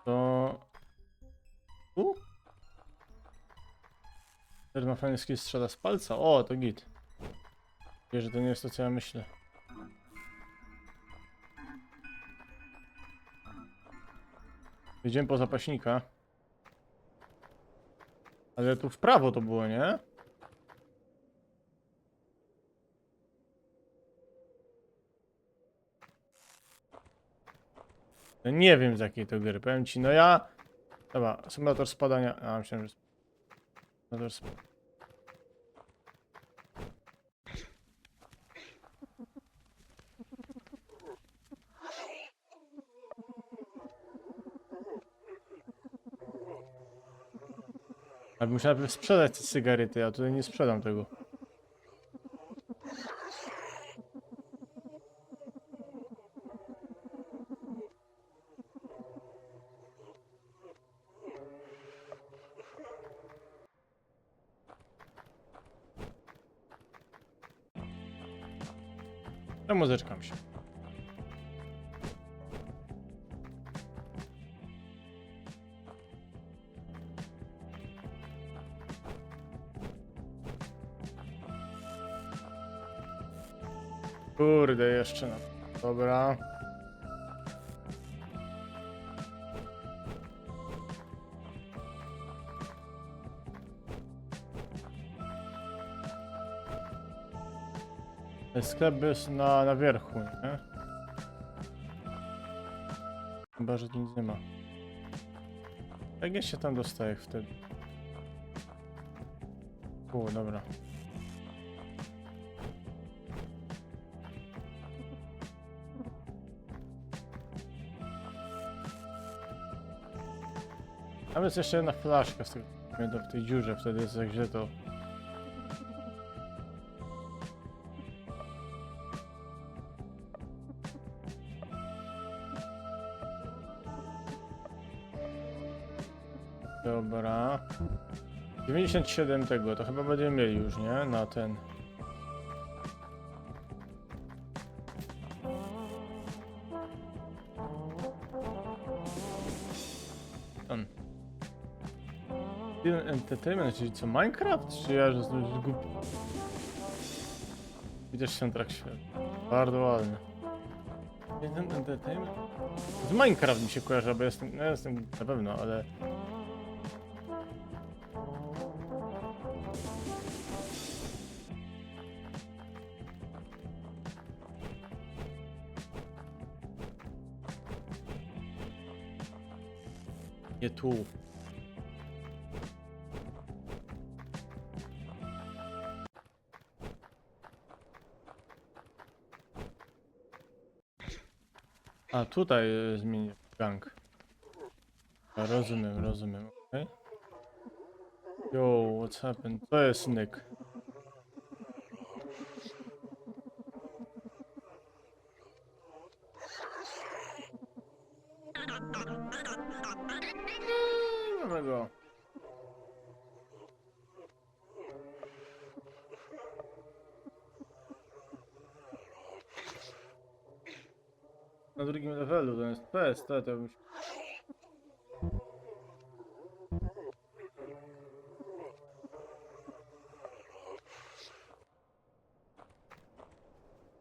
To... Teraz ma fajny skill, strzela z palca. O, to git. Wiesz, że to nie jest to, co ja myślę. Idziemy po zapaśnika. Ale tu w prawo to było, nie? No nie wiem z jakiej to gry, powiem ci, no ja... Dobra, symulator spadania... A, myślałem, że... Symulator spadania. Ale musiałem najpierw sprzedać te cygarety, a tutaj nie sprzedam tego. Czemu zeczkam się? Kurde, jeszcze na... Dobra. Sklep jest na wierchu, nie? Chyba, że nic nie ma. Jak ja się tam dostaję wtedy? Dobra. Tam jest jeszcze jedna flaszka z tego, w tej dziurze, wtedy jest jak źle to... Dobra. 97 tego, to chyba będziemy mieli już, nie? Na ten... Ten. Entertainment, czyli co, Minecraft? Czy ja że głupi? Widać soundtrack świetny. Bardzo ładny. Jeden Entertainment? Z Minecraft mi się kojarzy, bo jestem, no jestem na pewno, ale... Nie tu. A tutaj zmienię gang. Rozumiem, rozumiem, okej. Yo, what's happened? To jest Nick. Mamy go. Na drugim levelu to jest PST, to bym się...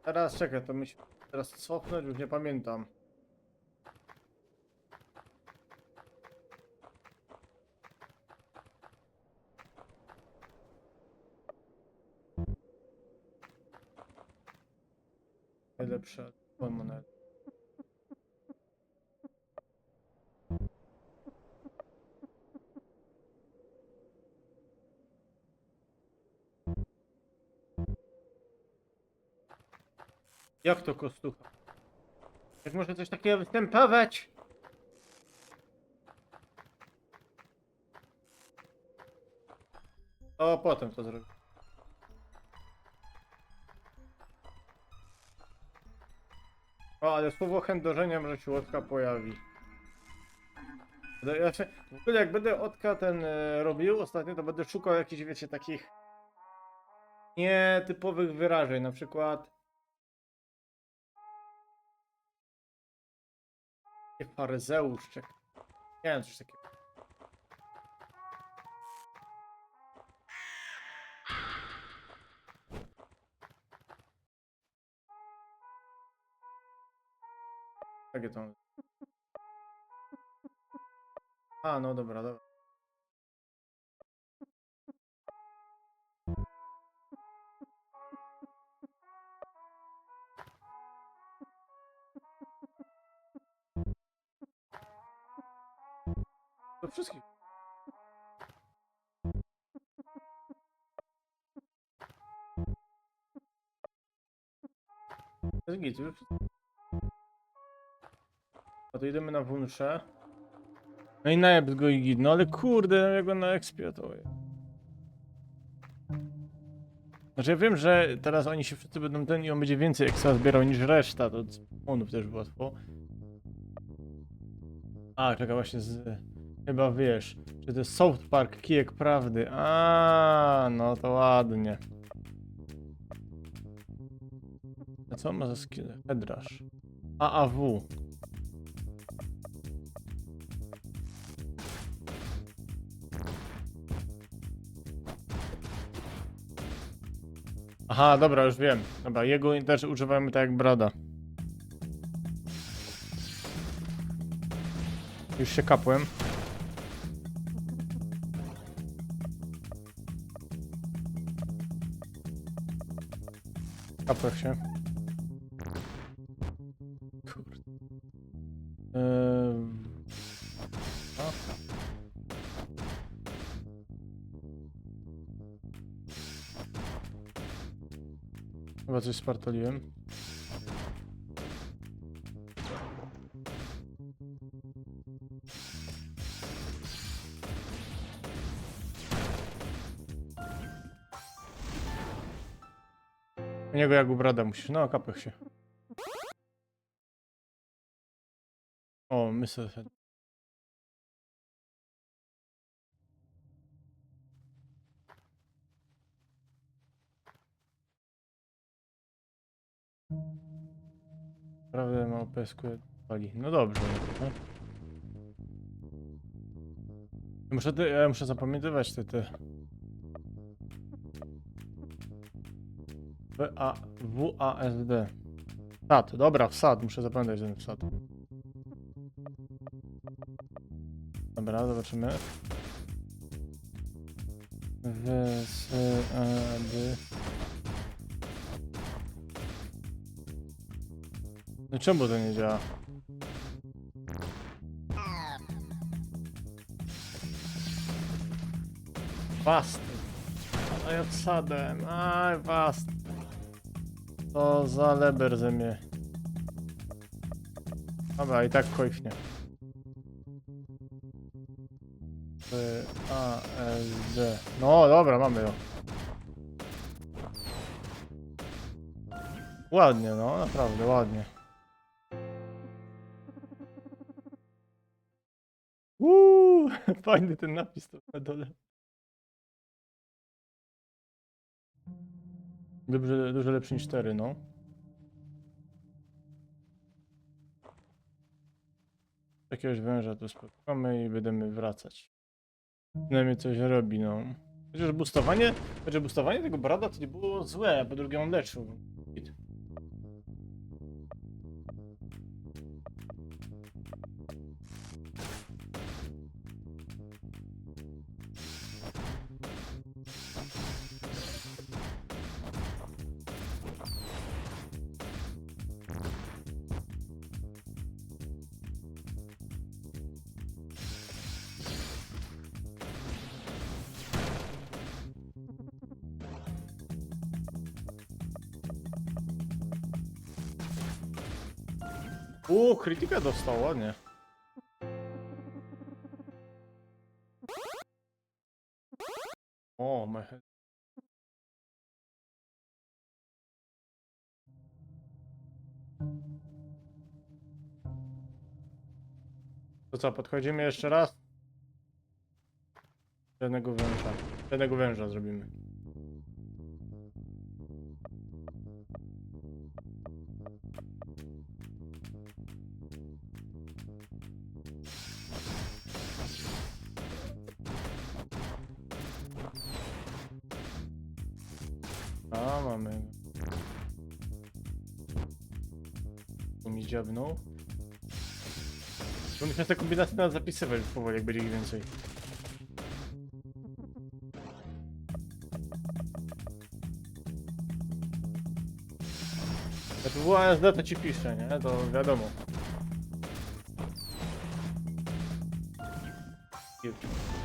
Teraz czekaj, to myślę... Teraz cofnąć, już nie pamiętam. Najlepsze monety. Jak to kostucha? Jak może coś takiego występować? O, potem to zrobię. O, ale słowo chędożenia może się Łotka pojawi. W ogóle jak będę Otka ten robił ostatnio, to będę szukał jakichś, wiecie, takich nietypowych wyrażeń, na przykład faryzeusz, czy nie wiem, coś takiego. Takie to. A, no dobra, dobra. To wszystkich. To jest git, już. A to idziemy na wunsze. No i najeb go i git, no ale kurde, jak go na expie to jest. Znaczy ja wiem, że teraz oni się wszyscy będą ten i on będzie więcej expa zbierał niż reszta, to z monów też łatwo. A, czeka właśnie z... Chyba wiesz, czy to jest South Park, Kijek Prawdy. A, no to ładnie. A co on ma za skill? Headrash. AAW. Aha, dobra, już wiem. Dobra, jego też używamy tak jak Brada. Już się kapłem. Kapłem się. Kurde. A. Chyba coś spartoliłem. U niego jak u Brada musisz. No, kapłem się. O, myślę. Prawda ma OPS-ku wali. No dobrze. No. Ja muszę zapamiętywać te. WASD. Wsad, dobra, wsad. Muszę zapamiętać ten wsad. Dobra, zobaczymy. WSAD. No czemu to nie działa? Fast. A ja wsadem. Aj, fast. To za leber ze mnie. Dobra, i tak kojfnie. WASD. No dobra, mamy ją. Ładnie, no, naprawdę ładnie. Fajny ten napis tu na dole. Dużo lepszy niż 4, no. Jakiegoś węża tu spotkamy i będziemy wracać. Przynajmniej coś robi, no. Chociaż boostowanie tego Brada to nie było złe, a po drugie on leczył. Git. Krytyka dostał, ładnie. O, my head. To co, podchodzimy jeszcze raz? Jednego węża. Jednego węża zrobimy. A, mamy. Tu mi dziabnął. To musimy te kombinacje nawet zapisywać powoli, jak będzie ich więcej. Jak to było ASD, to ci piszę, nie? To wiadomo.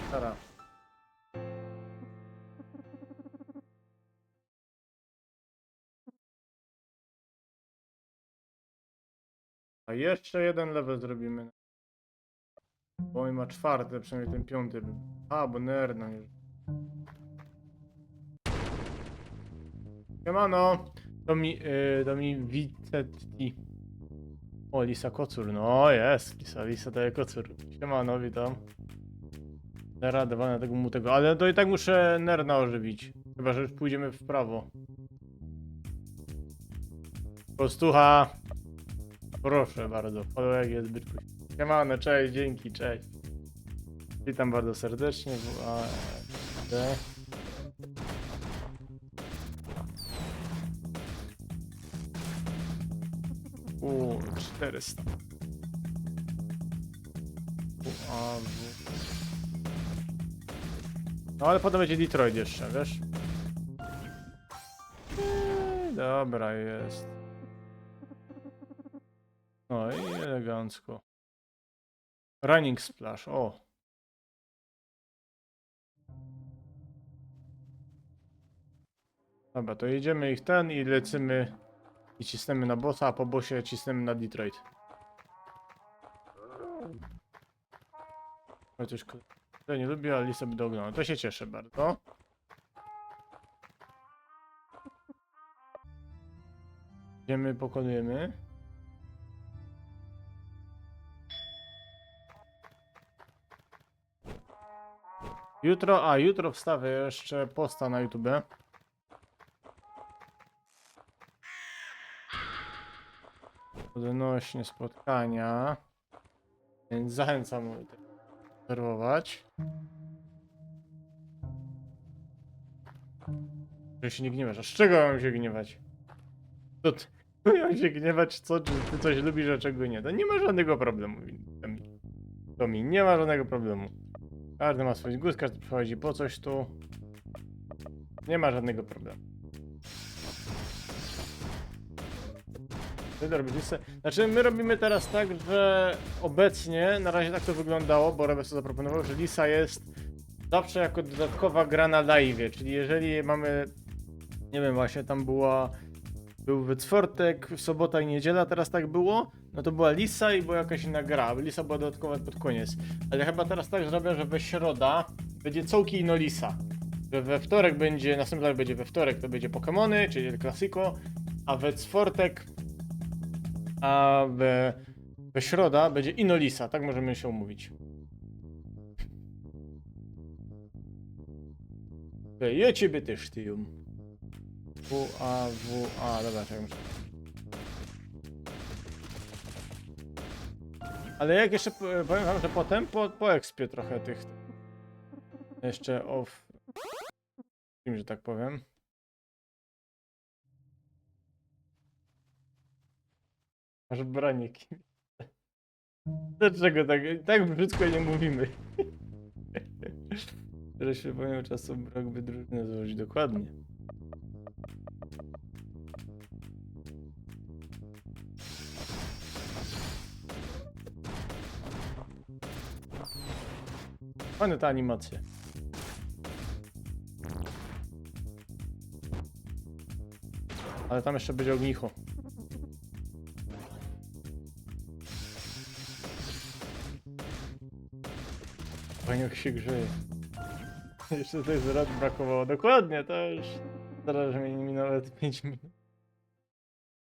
Stara. A jeszcze jeden level zrobimy. Bo on ma czwarte, przynajmniej ten piąty. A, bo Nerna już. Siemano! To mi Wicetti. O, Lisa Kocur, no jest, Lisa daje Kocur. Siemano, witam. Naradowane tego mutego, ale to i tak muszę Nerna ożywić. Chyba, że już pójdziemy w prawo. Postucha. Proszę bardzo, jak jest byczku. Siemano, cześć, dzięki, cześć. Witam bardzo serdecznie. U 400. No ale potem będzie Detroit jeszcze, wiesz? Dobra, jest. No i elegancko. Running Splash, o. Dobra, to jedziemy ich i lecimy i cisnemy na bossa, a po bossie cisnemy na Detroit. Chociaż kto nie lubi, ale Lisa by dognął. To się cieszę bardzo. Idziemy, pokonujemy. Jutro wstawię jeszcze posta na YouTube. Odnośnie spotkania. Więc zachęcam obserwować. Że się nie gniewasz. A z czego mam się gniewać? To ty mam się gniewać, co? Czy ty coś lubisz, a czego nie? To nie ma żadnego problemu. To mi nie ma żadnego problemu. Każdy ma swój gust, każdy przychodzi po coś tu. Nie ma żadnego problemu. Znaczy my robimy teraz tak, że obecnie, na razie tak to wyglądało, bo Rebes to zaproponował, że Lisa jest zawsze jako dodatkowa gra na live, czyli jeżeli mamy, nie wiem, właśnie tam był we czwartek, w sobota i niedziela, teraz tak było, no to była Lisa i była jakaś inna gra, Lisa była dodatkowa pod koniec, ale chyba teraz tak zrobią, że we środa będzie całki ino Lisa, że we wtorek będzie, następny live będzie we wtorek, to będzie Pokemony, czyli El Clasico, a we czwartek we środa będzie Inolisa, tak możemy się umówić. Ja ciebie też, ty ją. Dobra, czekaj, muszę. Ale jak jeszcze powiem wam, że potem po expie trochę tych jeszcze że tak powiem. Aż braniki. Dlaczego tak brzydko nie mówimy? Że się powiem czasu brak by drużynę złożyć dokładnie. Fajne te animacje. Ale tam jeszcze będzie ognicho. Fajnie jak się grzeje. Jeszcze tych zrad brakowało. Dokładnie, to już zaraz mi nawet 5 minut.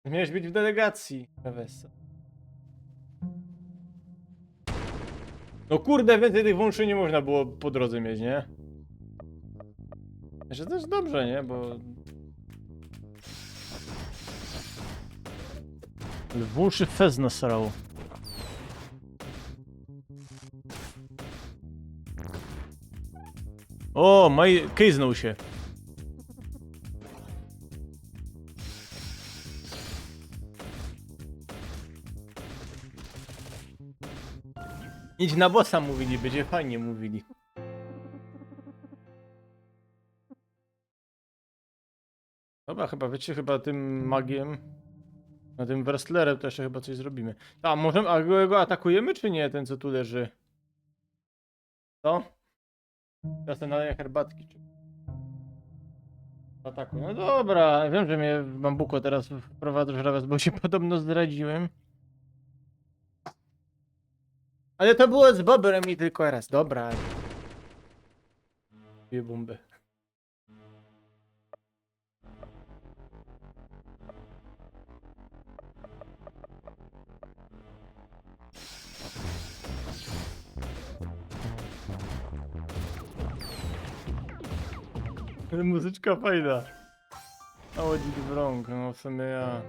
Miałeś być w delegacji, Rewesa. No kurde, więcej tych włączy nie można było po drodze mieć, nie? Jeszcze też dobrze, nie? Bo... Ale włączy fez nasrało. O, kejznął się. Idź na bossa mówili, będzie fajnie mówili. Dobra, wiecie, tym magiem, na tym wrestlerem to jeszcze chyba coś zrobimy. A możemy, a go atakujemy czy nie, ten co tu leży? Co? Teraz ten naleję herbatki. Atakuj. No dobra, wiem, że mnie w bambuko teraz wprowadzasz raz, bo się podobno zdradziłem. Ale to było z Bobrem i tylko raz. Dobra. Dwie bomby. Ale muzyczka fajna. A łodzik w rąk, no w sumie ja.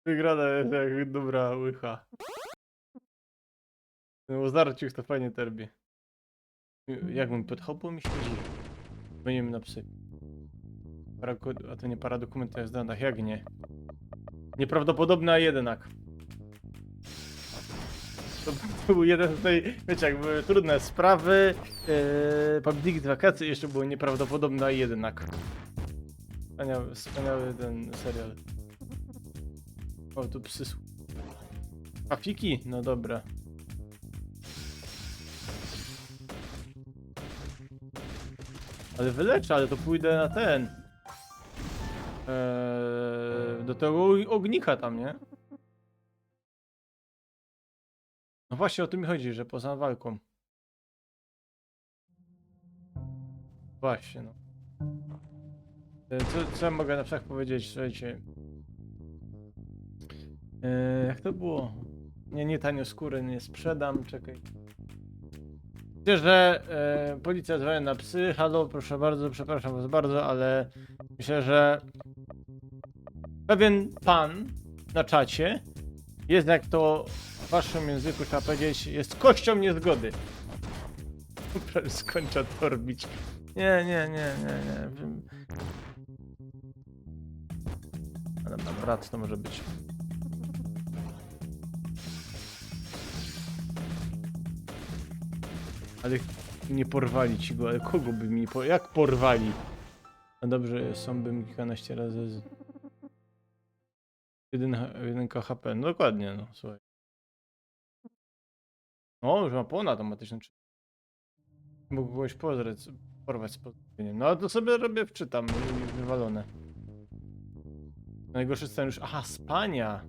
Wygrana jest jak dobra łycha. No Zarciuk to fajnie terbi. Jakbym podchodził mi siedzi. Dzwonimy na psy. A to nie paradokument, to jest danach, jak nie? Nieprawdopodobne, a jednak. To był jeden z wiecie, jak były trudne sprawy, public z wakacji, jeszcze było nieprawdopodobne, a jednak. Wspaniały ten serial. O, tu psy. Trafiki? No dobra. Ale wyleczę, ale to pójdę na ten. Do tego ognika tam, nie? No właśnie o tym mi chodzi, że poza walką. Właśnie, no. Co ja mogę na przykład powiedzieć, słuchajcie. Jak to było? Nie tanio skóry nie sprzedam, czekaj. Myślę, że policja dzwoni na psy. Halo, proszę bardzo, przepraszam was bardzo, ale myślę, że pewien pan na czacie jest, jak to w waszym języku trzeba powiedzieć, jest kością niezgody. Skończę to robić. Nie. Ale na brat to może być. Ale nie porwali ci go, ale kogo by mi jak porwali? No dobrze, są bym kilkanaście razy z... Jedynka HP, no dokładnie, no słuchaj. O, już ma ponad automatyczny. Mógł kogoś porwać z pozdrowieniem. No ale to sobie robię, wczytam i wywalone. Najgorszy scenariusz. Aha, spania.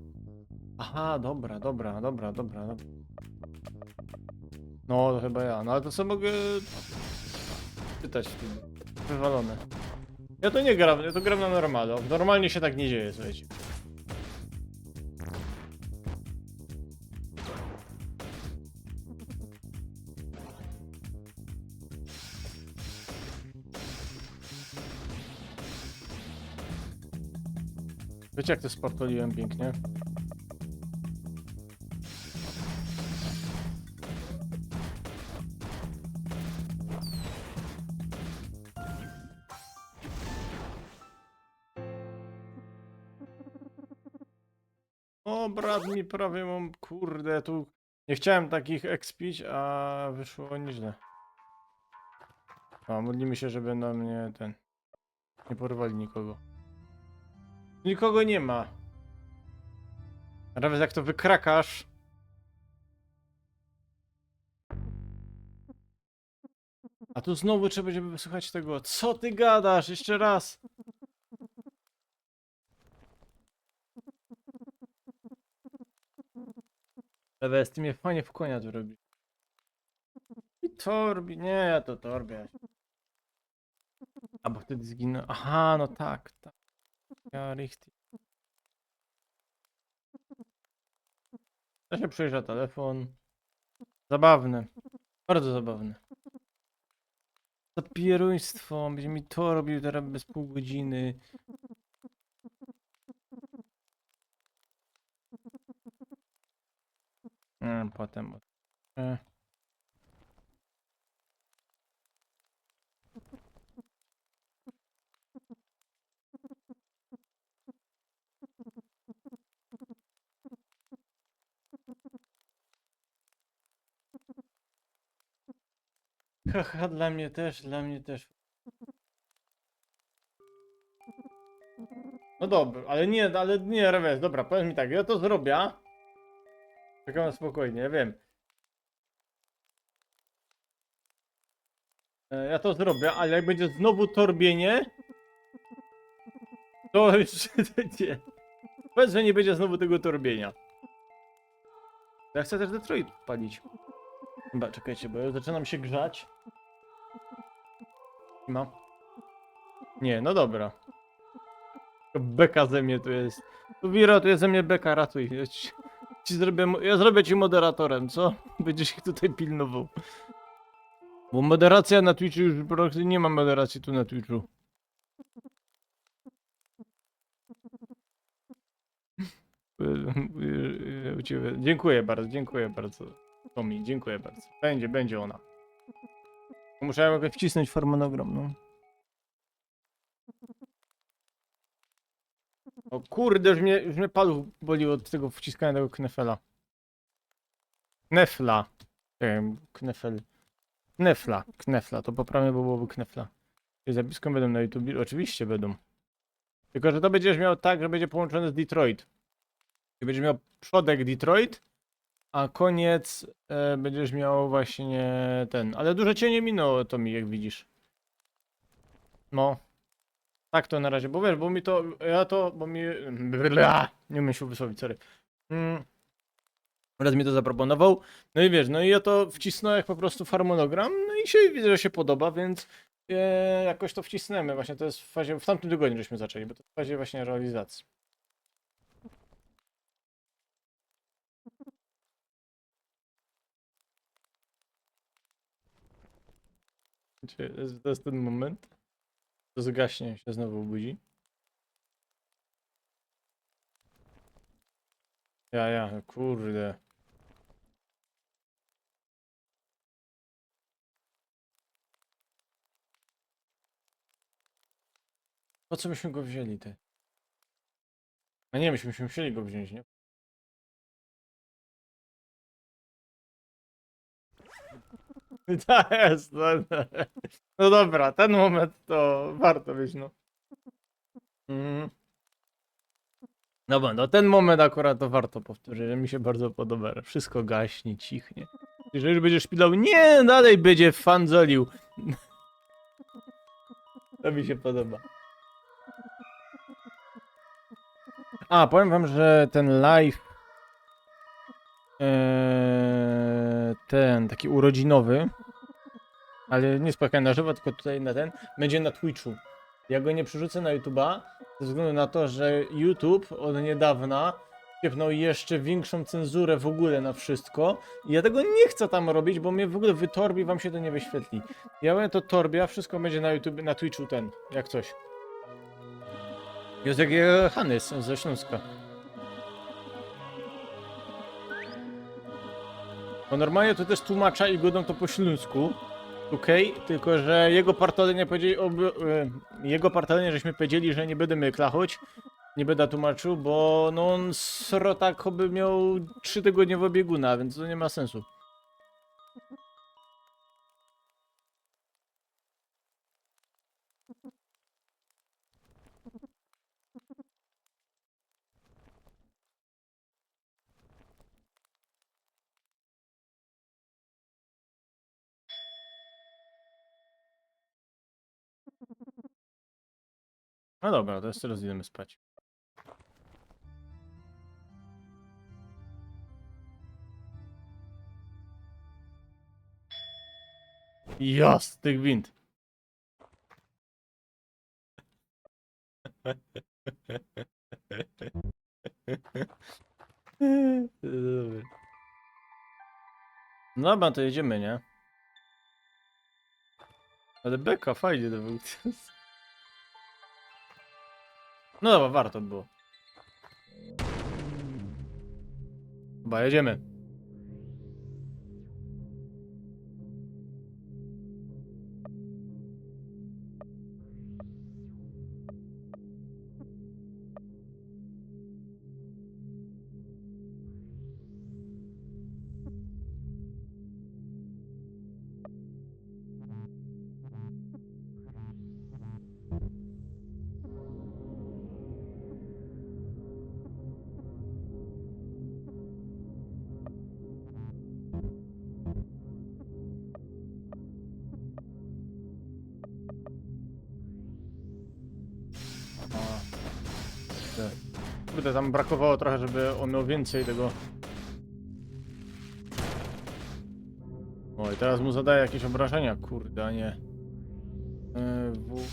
Aha, dobra. No, to chyba ja. No ale to co mogę czytać w tym. Wywalone. Ja to nie gram, ja to gram na normalu. Normalnie się tak nie dzieje, słuchajcie. Wiecie, jak to sportoliłem pięknie? O, brat mi prawie mam, kurde, tu nie chciałem takich expić, a wyszło nieźle. A, modlimy się, żeby na mnie nie porwali nikogo. Nikogo nie ma. Nawet jak to wykrakasz. A tu znowu trzeba będzie wysłuchać tego. Co ty gadasz? Jeszcze raz. Lewe, z tym mnie fajnie w konia to robi. I torbi. Nie, ja to torbię. A bo wtedy zginął. Aha, no tak. Ja richtig. To się przejrzę telefon. Zabawne. Bardzo zabawne. Zapieruństwo. Będzie mi to robił teraz bez pół godziny. Potem. Haha, dla mnie też. No dobra, ale nie, rewes, dobra, powiedz mi tak, ja to zrobię. Czekam spokojnie, ja wiem. Ja to zrobię, ale jak będzie znowu torbienie, to już nie. Powiedz, że nie będzie znowu tego torbienia. Ja chcę też Detroit palić. Chyba, czekajcie, bo ja zaczynam się grzać. Ma. Nie, no dobra. Beka ze mnie tu jest. Tu Wira, tu jest ze mnie beka, ratuj. Ja zrobię ci moderatorem, co? Będziesz ich tutaj pilnował. Bo moderacja na Twitchu już praktycznie nie ma moderacji tu na Twitchu. U ciebie. Dziękuję bardzo. Tomi, dziękuję bardzo. Będzie ona. Muszę jakoś wcisnąć harmonogram, no. O kurde, już mnie paluch boli od tego wciskania tego knefela. Knefla. Nie wiem, knefel. Knefla, to poprawnie byłoby knefla. Czy zapiską będą na YouTube? Oczywiście będą. Tylko, że to będziesz miał tak, że będzie połączone z Detroit. I będziesz miał przodek Detroit, a koniec będziesz miał właśnie ten. Ale dużo cię nie minęło, to mi jak widzisz. No. Tak to na razie, bo wiesz, bo mi to, bo mi, nie umiem się wysłowić, sorry. Raz mi to zaproponował, no i wiesz, no i ja to wcisnąłem po prostu w harmonogram, no i się widzę, że się podoba, więc jakoś to wcisnęmy, właśnie to jest w fazie, w tamtym tygodniu żeśmy zaczęli, bo to w fazie właśnie realizacji. To jest ten moment, to zgaśnie, się znowu obudzi. Kurde. Po co myśmy go wzięli, ty? A nie, myśmy musieli go wziąć, nie? Tak jest, no dobra, ten moment to warto być, no. Dobra, no ten moment akurat to warto powtórzyć, że mi się bardzo podoba. Wszystko gaśnie, cichnie. Jeżeli będziesz szpilał, nie, dalej będzie fanzolił. To mi się podoba. A, powiem wam, że ten live, ten taki urodzinowy, ale nie spotkałem na żywo, tylko tutaj na ten, będzie na Twitchu. Ja go nie przerzucę na YouTube'a, ze względu na to, że YouTube od niedawna wpiepnął jeszcze większą cenzurę w ogóle na wszystko. I ja tego nie chcę tam robić, bo mnie w ogóle wytorbi, wam się to nie wyświetli. Ja będę to torbia, wszystko będzie na YouTube, na Twitchu ten, jak coś. Jest jak Hanys ze Śląska. Bo normalnie to też tłumacza i godą to po śląsku. Okej, tylko że jego partolenie powiedzieli, jego partolenie żeśmy powiedzieli, że nie będziemy klachoć, nie będę tłumaczył, bo no on srotak by miał 3 tygodniowe bieguna, więc to nie ma sensu. No dobra, to teraz idziemy spać. Jasny gwint. Dobra. No dobra, to jedziemy, nie? Ale beka, fajnie to był. No dobra, warto było. Chyba jedziemy. kurde, tam brakowało trochę, żeby on miał więcej tego. O, i teraz mu zadaje jakieś obrażenia, kurde, a nie. W...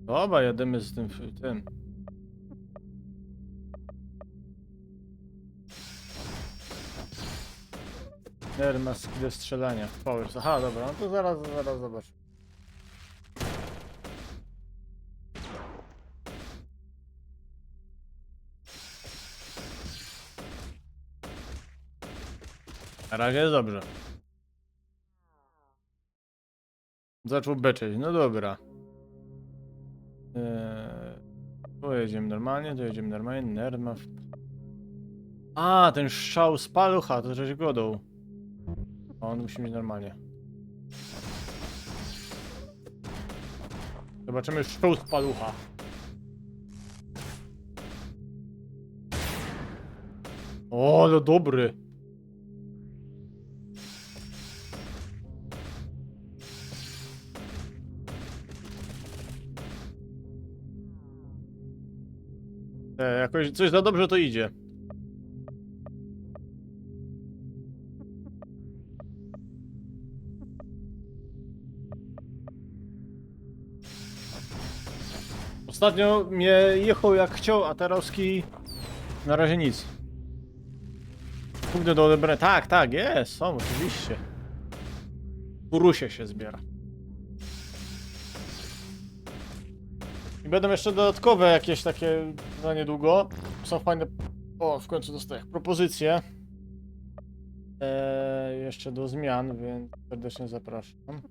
Dobra, jedziemy z tym. Ma skill strzelania. Powers. Aha, dobra, no to zaraz zobacz. Na razie jest dobrze. Zaczął beczeć, no dobra. Tu jedziemy normalnie, Nerma. A, ten strzał z palucha, to żeś godą. A on musi mieć normalnie. Zobaczymy strzał z palucha. O, no dobry. Jakoś coś za dobrze to idzie. Ostatnio mnie jechał jak chciał, a terowski na razie nic. Punkty do odebrania. Tak, jest, są, oczywiście. Kurusie się zbiera. I będą jeszcze dodatkowe jakieś takie za niedługo. Są fajne. O, w końcu dostaję propozycje. Jeszcze do zmian, więc serdecznie zapraszam.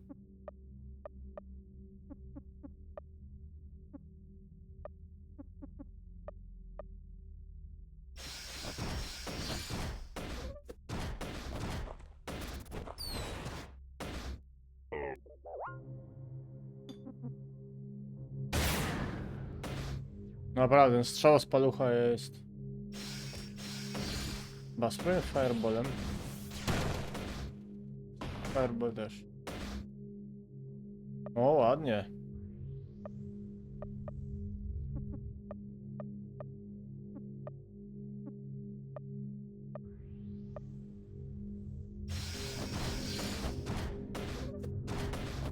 Naprawdę, ten strzał z palucha jest... Chyba spróbuję fireballem. Fireball też. O, ładnie.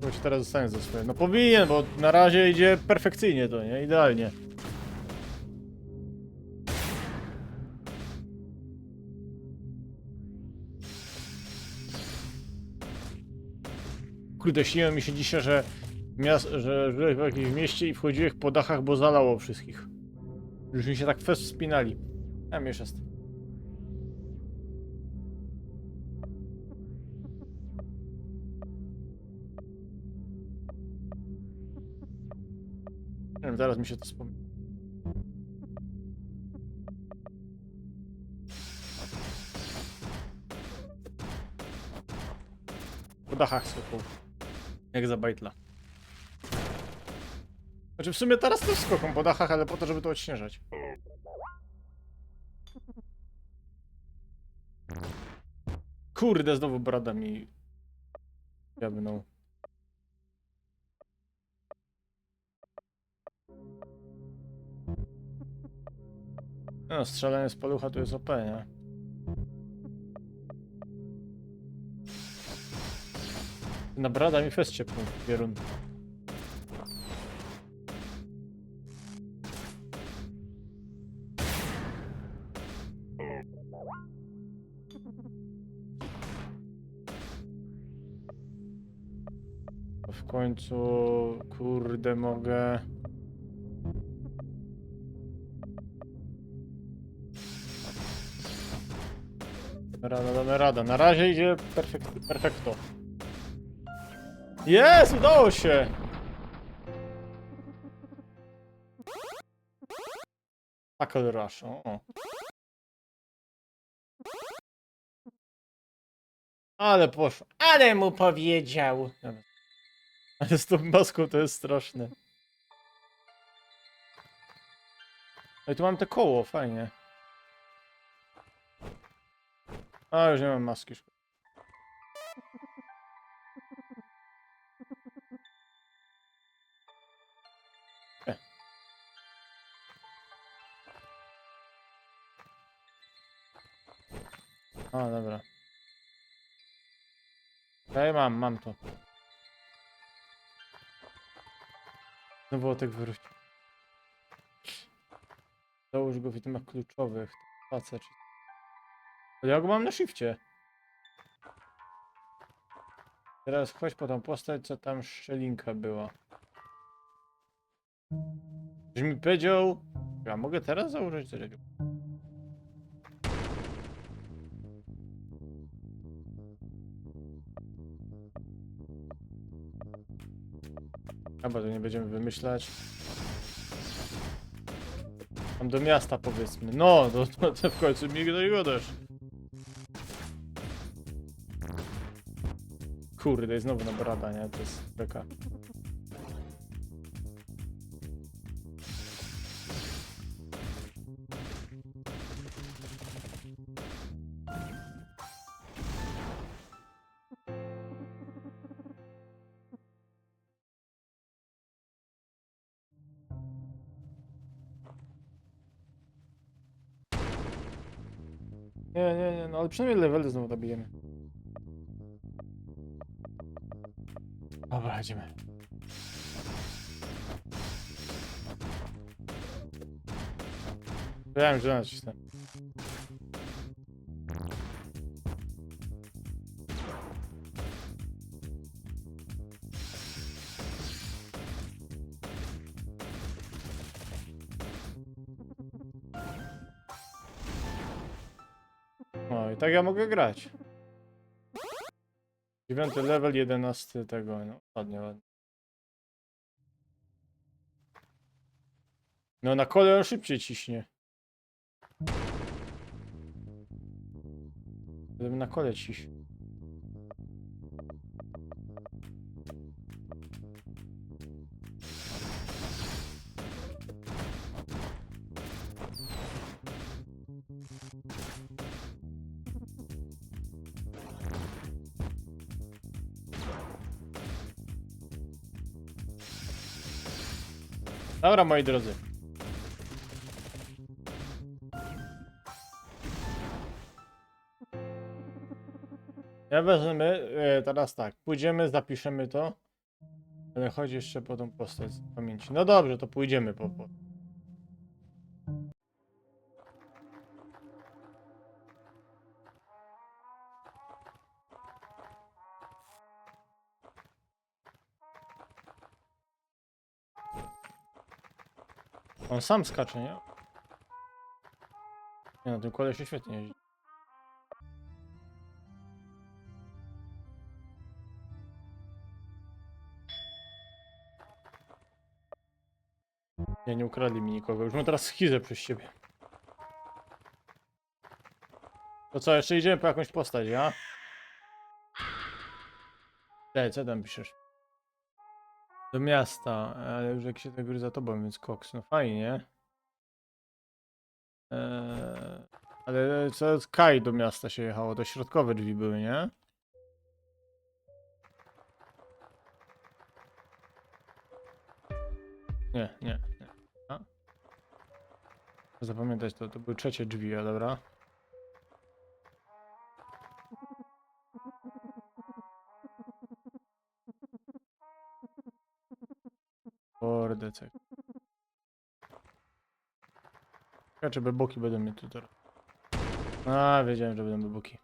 Bo się teraz zostanie za swoje. No powinien, bo na razie idzie perfekcyjnie to, nie? Idealnie. Kurde, śniło mi się dzisiaj, że żyłem w jakimś mieście i wchodziłem po dachach, bo zalało wszystkich. Już mi się tak fest wspinali. Tam już jest. Nie wiem, zaraz mi się to wspomni. Po dachach skakał. Jak za bajtla. Znaczy w sumie teraz też skoką po dachach, ale po to, żeby to odśnieżać. Kurde, znowu brada mi... jabnął. No, strzelanie z palucha to jest OP, nie? Na brada mi fest ciepnął, Pierun. W końcu, kurde, mogę... Damy radę. Na razie idzie perfekto. Jest! Udało się! Tackle Rush, o. Ale poszło. Ale mu powiedział. Dobra. Ale z tą maską to jest straszne. No i tu mam te koło, fajnie. A, już nie mam maski. A, dobra. Okej, mam to. Znowu Otek wróci. Załóż go w itemach kluczowych. Spacer. Ale ja go mam na shifcie. Teraz chodź po tą postać, co tam szczelinka była. Ktoś mi powiedział... Ja mogę teraz założyć tego. Chyba to nie będziemy wymyślać. Tam do miasta powiedzmy. No, to w końcu mi dogodasz. Kurde, jest znowu na brada, nie? To jest beka. Nie, no ale przynajmniej levely znowu dobijemy. Dobra, idziemy. Wiem, że nacisnę. No i tak ja mogę grać. 9 level, 11 tego, no ładnie, ładnie. No na kole on szybciej ciśnie. Gdyby na kole ciśnie. Dobra, moi drodzy. Ja wezmę, teraz tak, pójdziemy, zapiszemy to. Ale chodzi jeszcze po tą postać z pamięci. No dobrze, to pójdziemy po. On sam skacze, nie? Nie no, tym kole się świetnie jeździ. Nie ukradli mi nikogo. Już mam teraz schizę przez siebie. To co, jeszcze idziemy po jakąś postać, ja? Co tam piszesz? Do miasta, ale już jak się tak góry za tobą, więc koks, no fajnie. Ale co z Kai do miasta się jechało? To środkowe drzwi były, nie? Nie. A? Zapamiętać to były trzecie drzwi, a dobra. Kurde, cek. Ciekawe, czy beboki będą mnie tu teraz. A, wiedziałem, że będą beboki.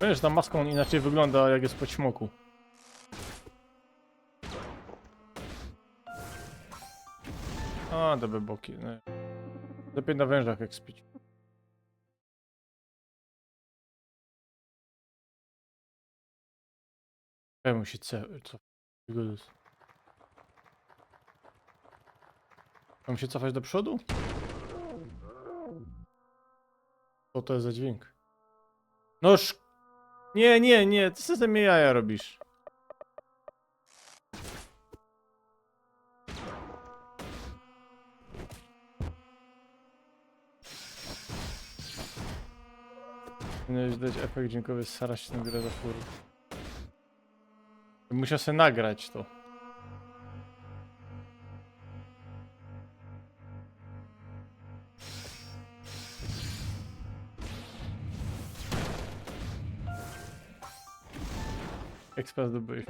Wiesz, ta maska on inaczej wygląda, jak jest po ćmoku. A, te beboki. No. Lepiej na wężach jak spić. Czemu się co? Mam się cofać do przodu? Co to jest za dźwięk? Noż! Nie, ty sobie ze mnie jaja robisz. Powinieneś dać efekt dźwiękowy, stara się na grę za fur. Musiał sobie nagrać to. expa zdobyłeś.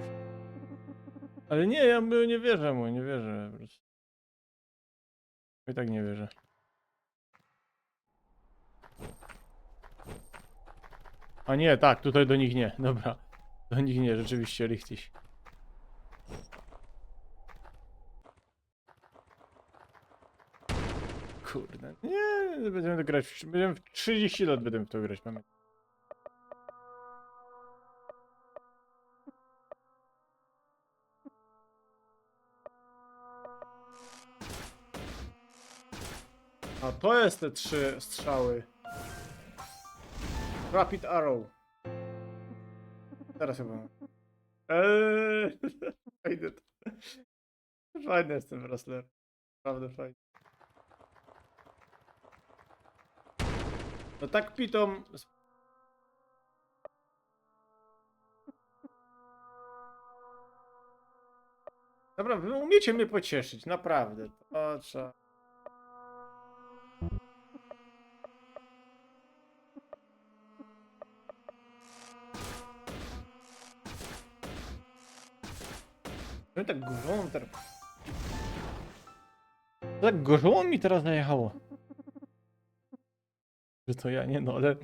Ale nie, ja mu nie wierzę mu, nie wierzę po prostu. I tak nie wierzę. A nie, tak, tutaj do nich nie, dobra. Do nich nie, rzeczywiście, richtig. Kurde, nie, będziemy to grać, będziemy w 30 lat będziemy w to grać, mamy. A to jest te 3 strzały. Rapid Arrow. Teraz chyba. Fajne to. Fajny jest ten wrestler. Naprawdę fajny. No tak pitą. Naprawdę, wy umiecie mnie pocieszyć, naprawdę. To trzeba. No tak gorzą teraz. Tak gorzą mi teraz najechało. Że to ja nie, no ale.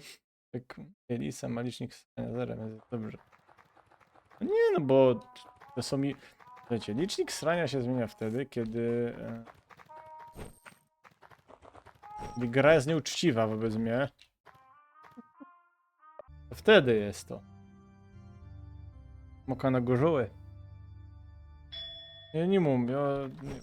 Tak Elisa ma licznik strania zerem, jest dobrze. No nie, no bo to są mi. Wiecie, licznik srania się zmienia wtedy, kiedy gra jest nieuczciwa wobec mnie. To wtedy jest to. Moka na gorzoły. Ja nie mówię. Nie.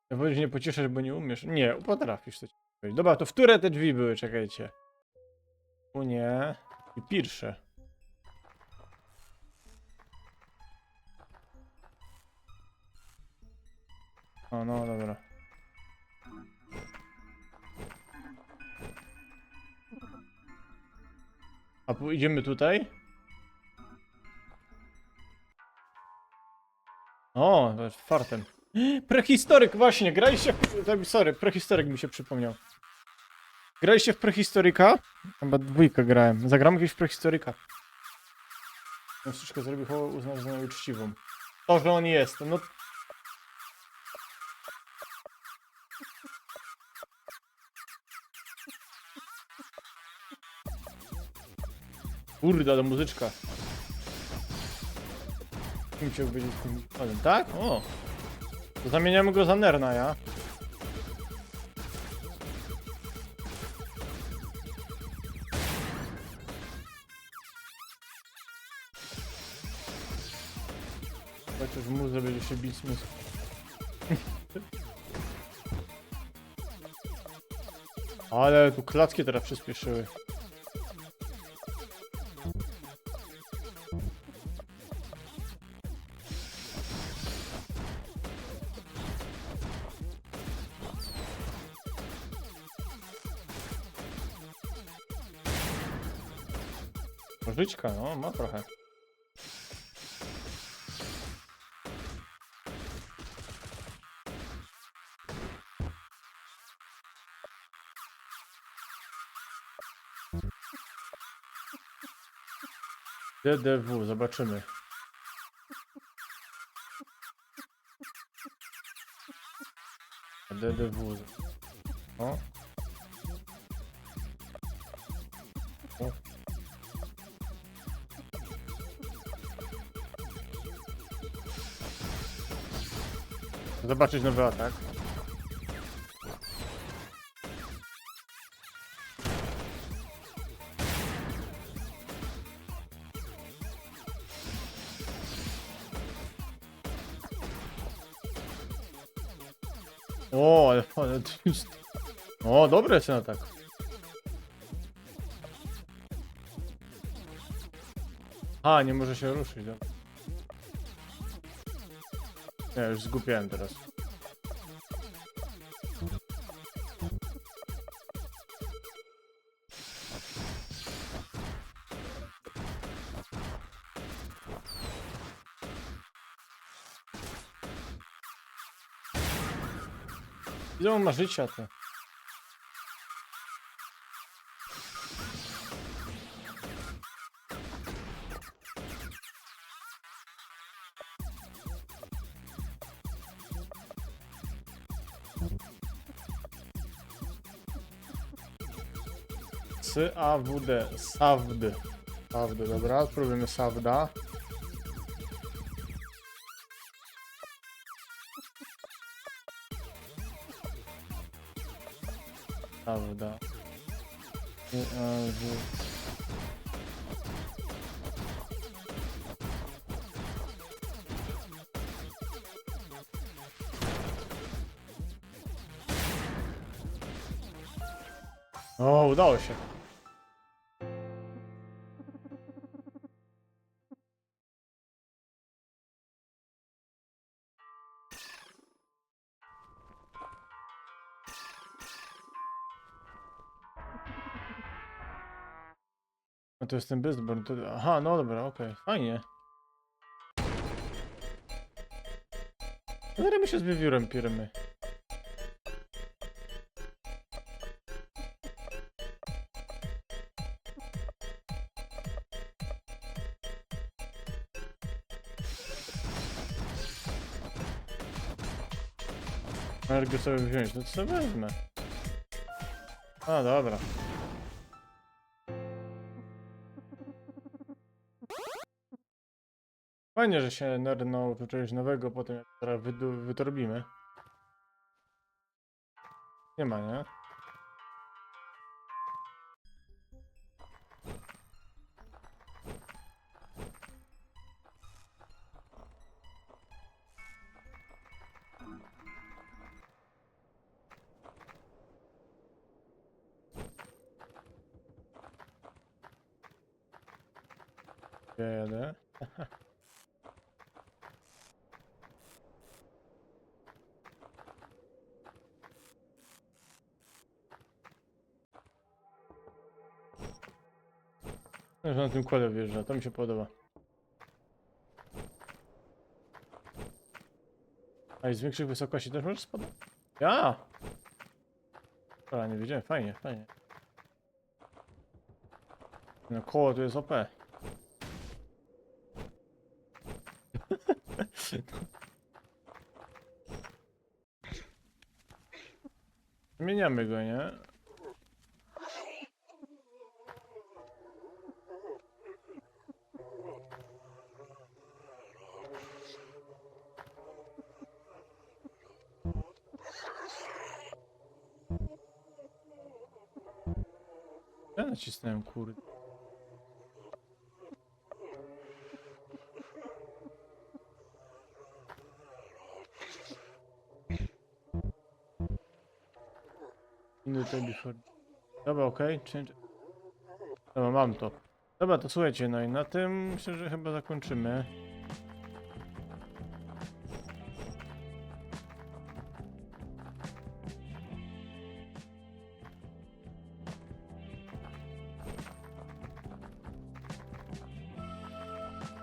Ja powiedzieć nie pocieszać, bo nie umiesz. Nie, potrafisz to ci powiedzieć. Dobra, to w które te drzwi były? Czekajcie. O nie. I pierwsze. O, no dobra. A idziemy tutaj? O, fartem. Prehistoryk, właśnie, graliście w... Sorry, prehistoryk mi się przypomniał. Graliście w prehistoryka? Chyba dwójkę grałem. Zagramy kiedyś w prehistoryka. Troszeczkę zrobił uznać za nieuczciwą. To, że on jest, no... Kurde, ale muzyczka. Kim chciał być tym panem, tak? O! To zamieniamy go za Nerna, ja? Chociaż w muzę będzie się bić z mózgu. Ale tu klatki teraz przyspieszyły. Nożyczka, no, ma trochę. DDW, zobaczymy. DDW. O. O. Zobaczyć nowy atak. O, ale to jest... O, dobry jest ten atak. A, nie może się ruszyć, dobra. Nie, już zgubiłem teraz. Ile on ma życia, to? SAWD. SAWD. SAWD, dobra, spróbujemy SAWDa. SAWDa. O, udało się. No to jest ten Beastborn. To... Aha, no dobra, okej, fajnie. Zaraz my się z wiewiórem pieremy. Energię sobie wziąć, no to sobie wezmę. A, dobra. Fajnie, że się nerd nauczył czegoś nowego po tym, jak teraz wytorbimy. Nie ma, nie? Gdzie jadę? Że na tym kole wjeżdża, to mi się podoba. A i z większych wysokości też możesz spadać? Ja! Dobra, nie wiedziałem, fajnie, fajnie. No koło to jest OP. Zmieniamy go, nie? Ja nacisnąłem, kurde. Minutę before. Dobra, okej, change. Dobra, mam to. Dobra, to słuchajcie, no i na tym myślę, że chyba zakończymy.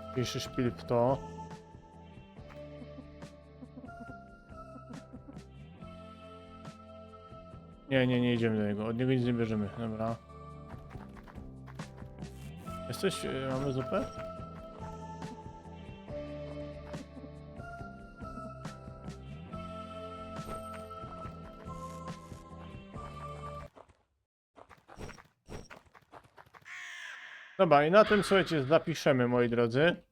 Dzisiejszy szpil w to. Nie idziemy do niego. Od niego nic nie bierzemy. Dobra. Jesteś? Mamy zupę? Dobra, i na tym, słuchajcie, zapiszemy, moi drodzy.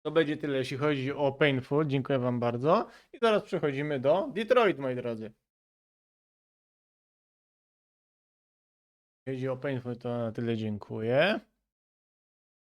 To będzie tyle, jeśli chodzi o Painful. Dziękuję wam bardzo. I teraz przechodzimy do Detroit, moi drodzy. Jeśli chodzi o Painful, to na tyle dziękuję.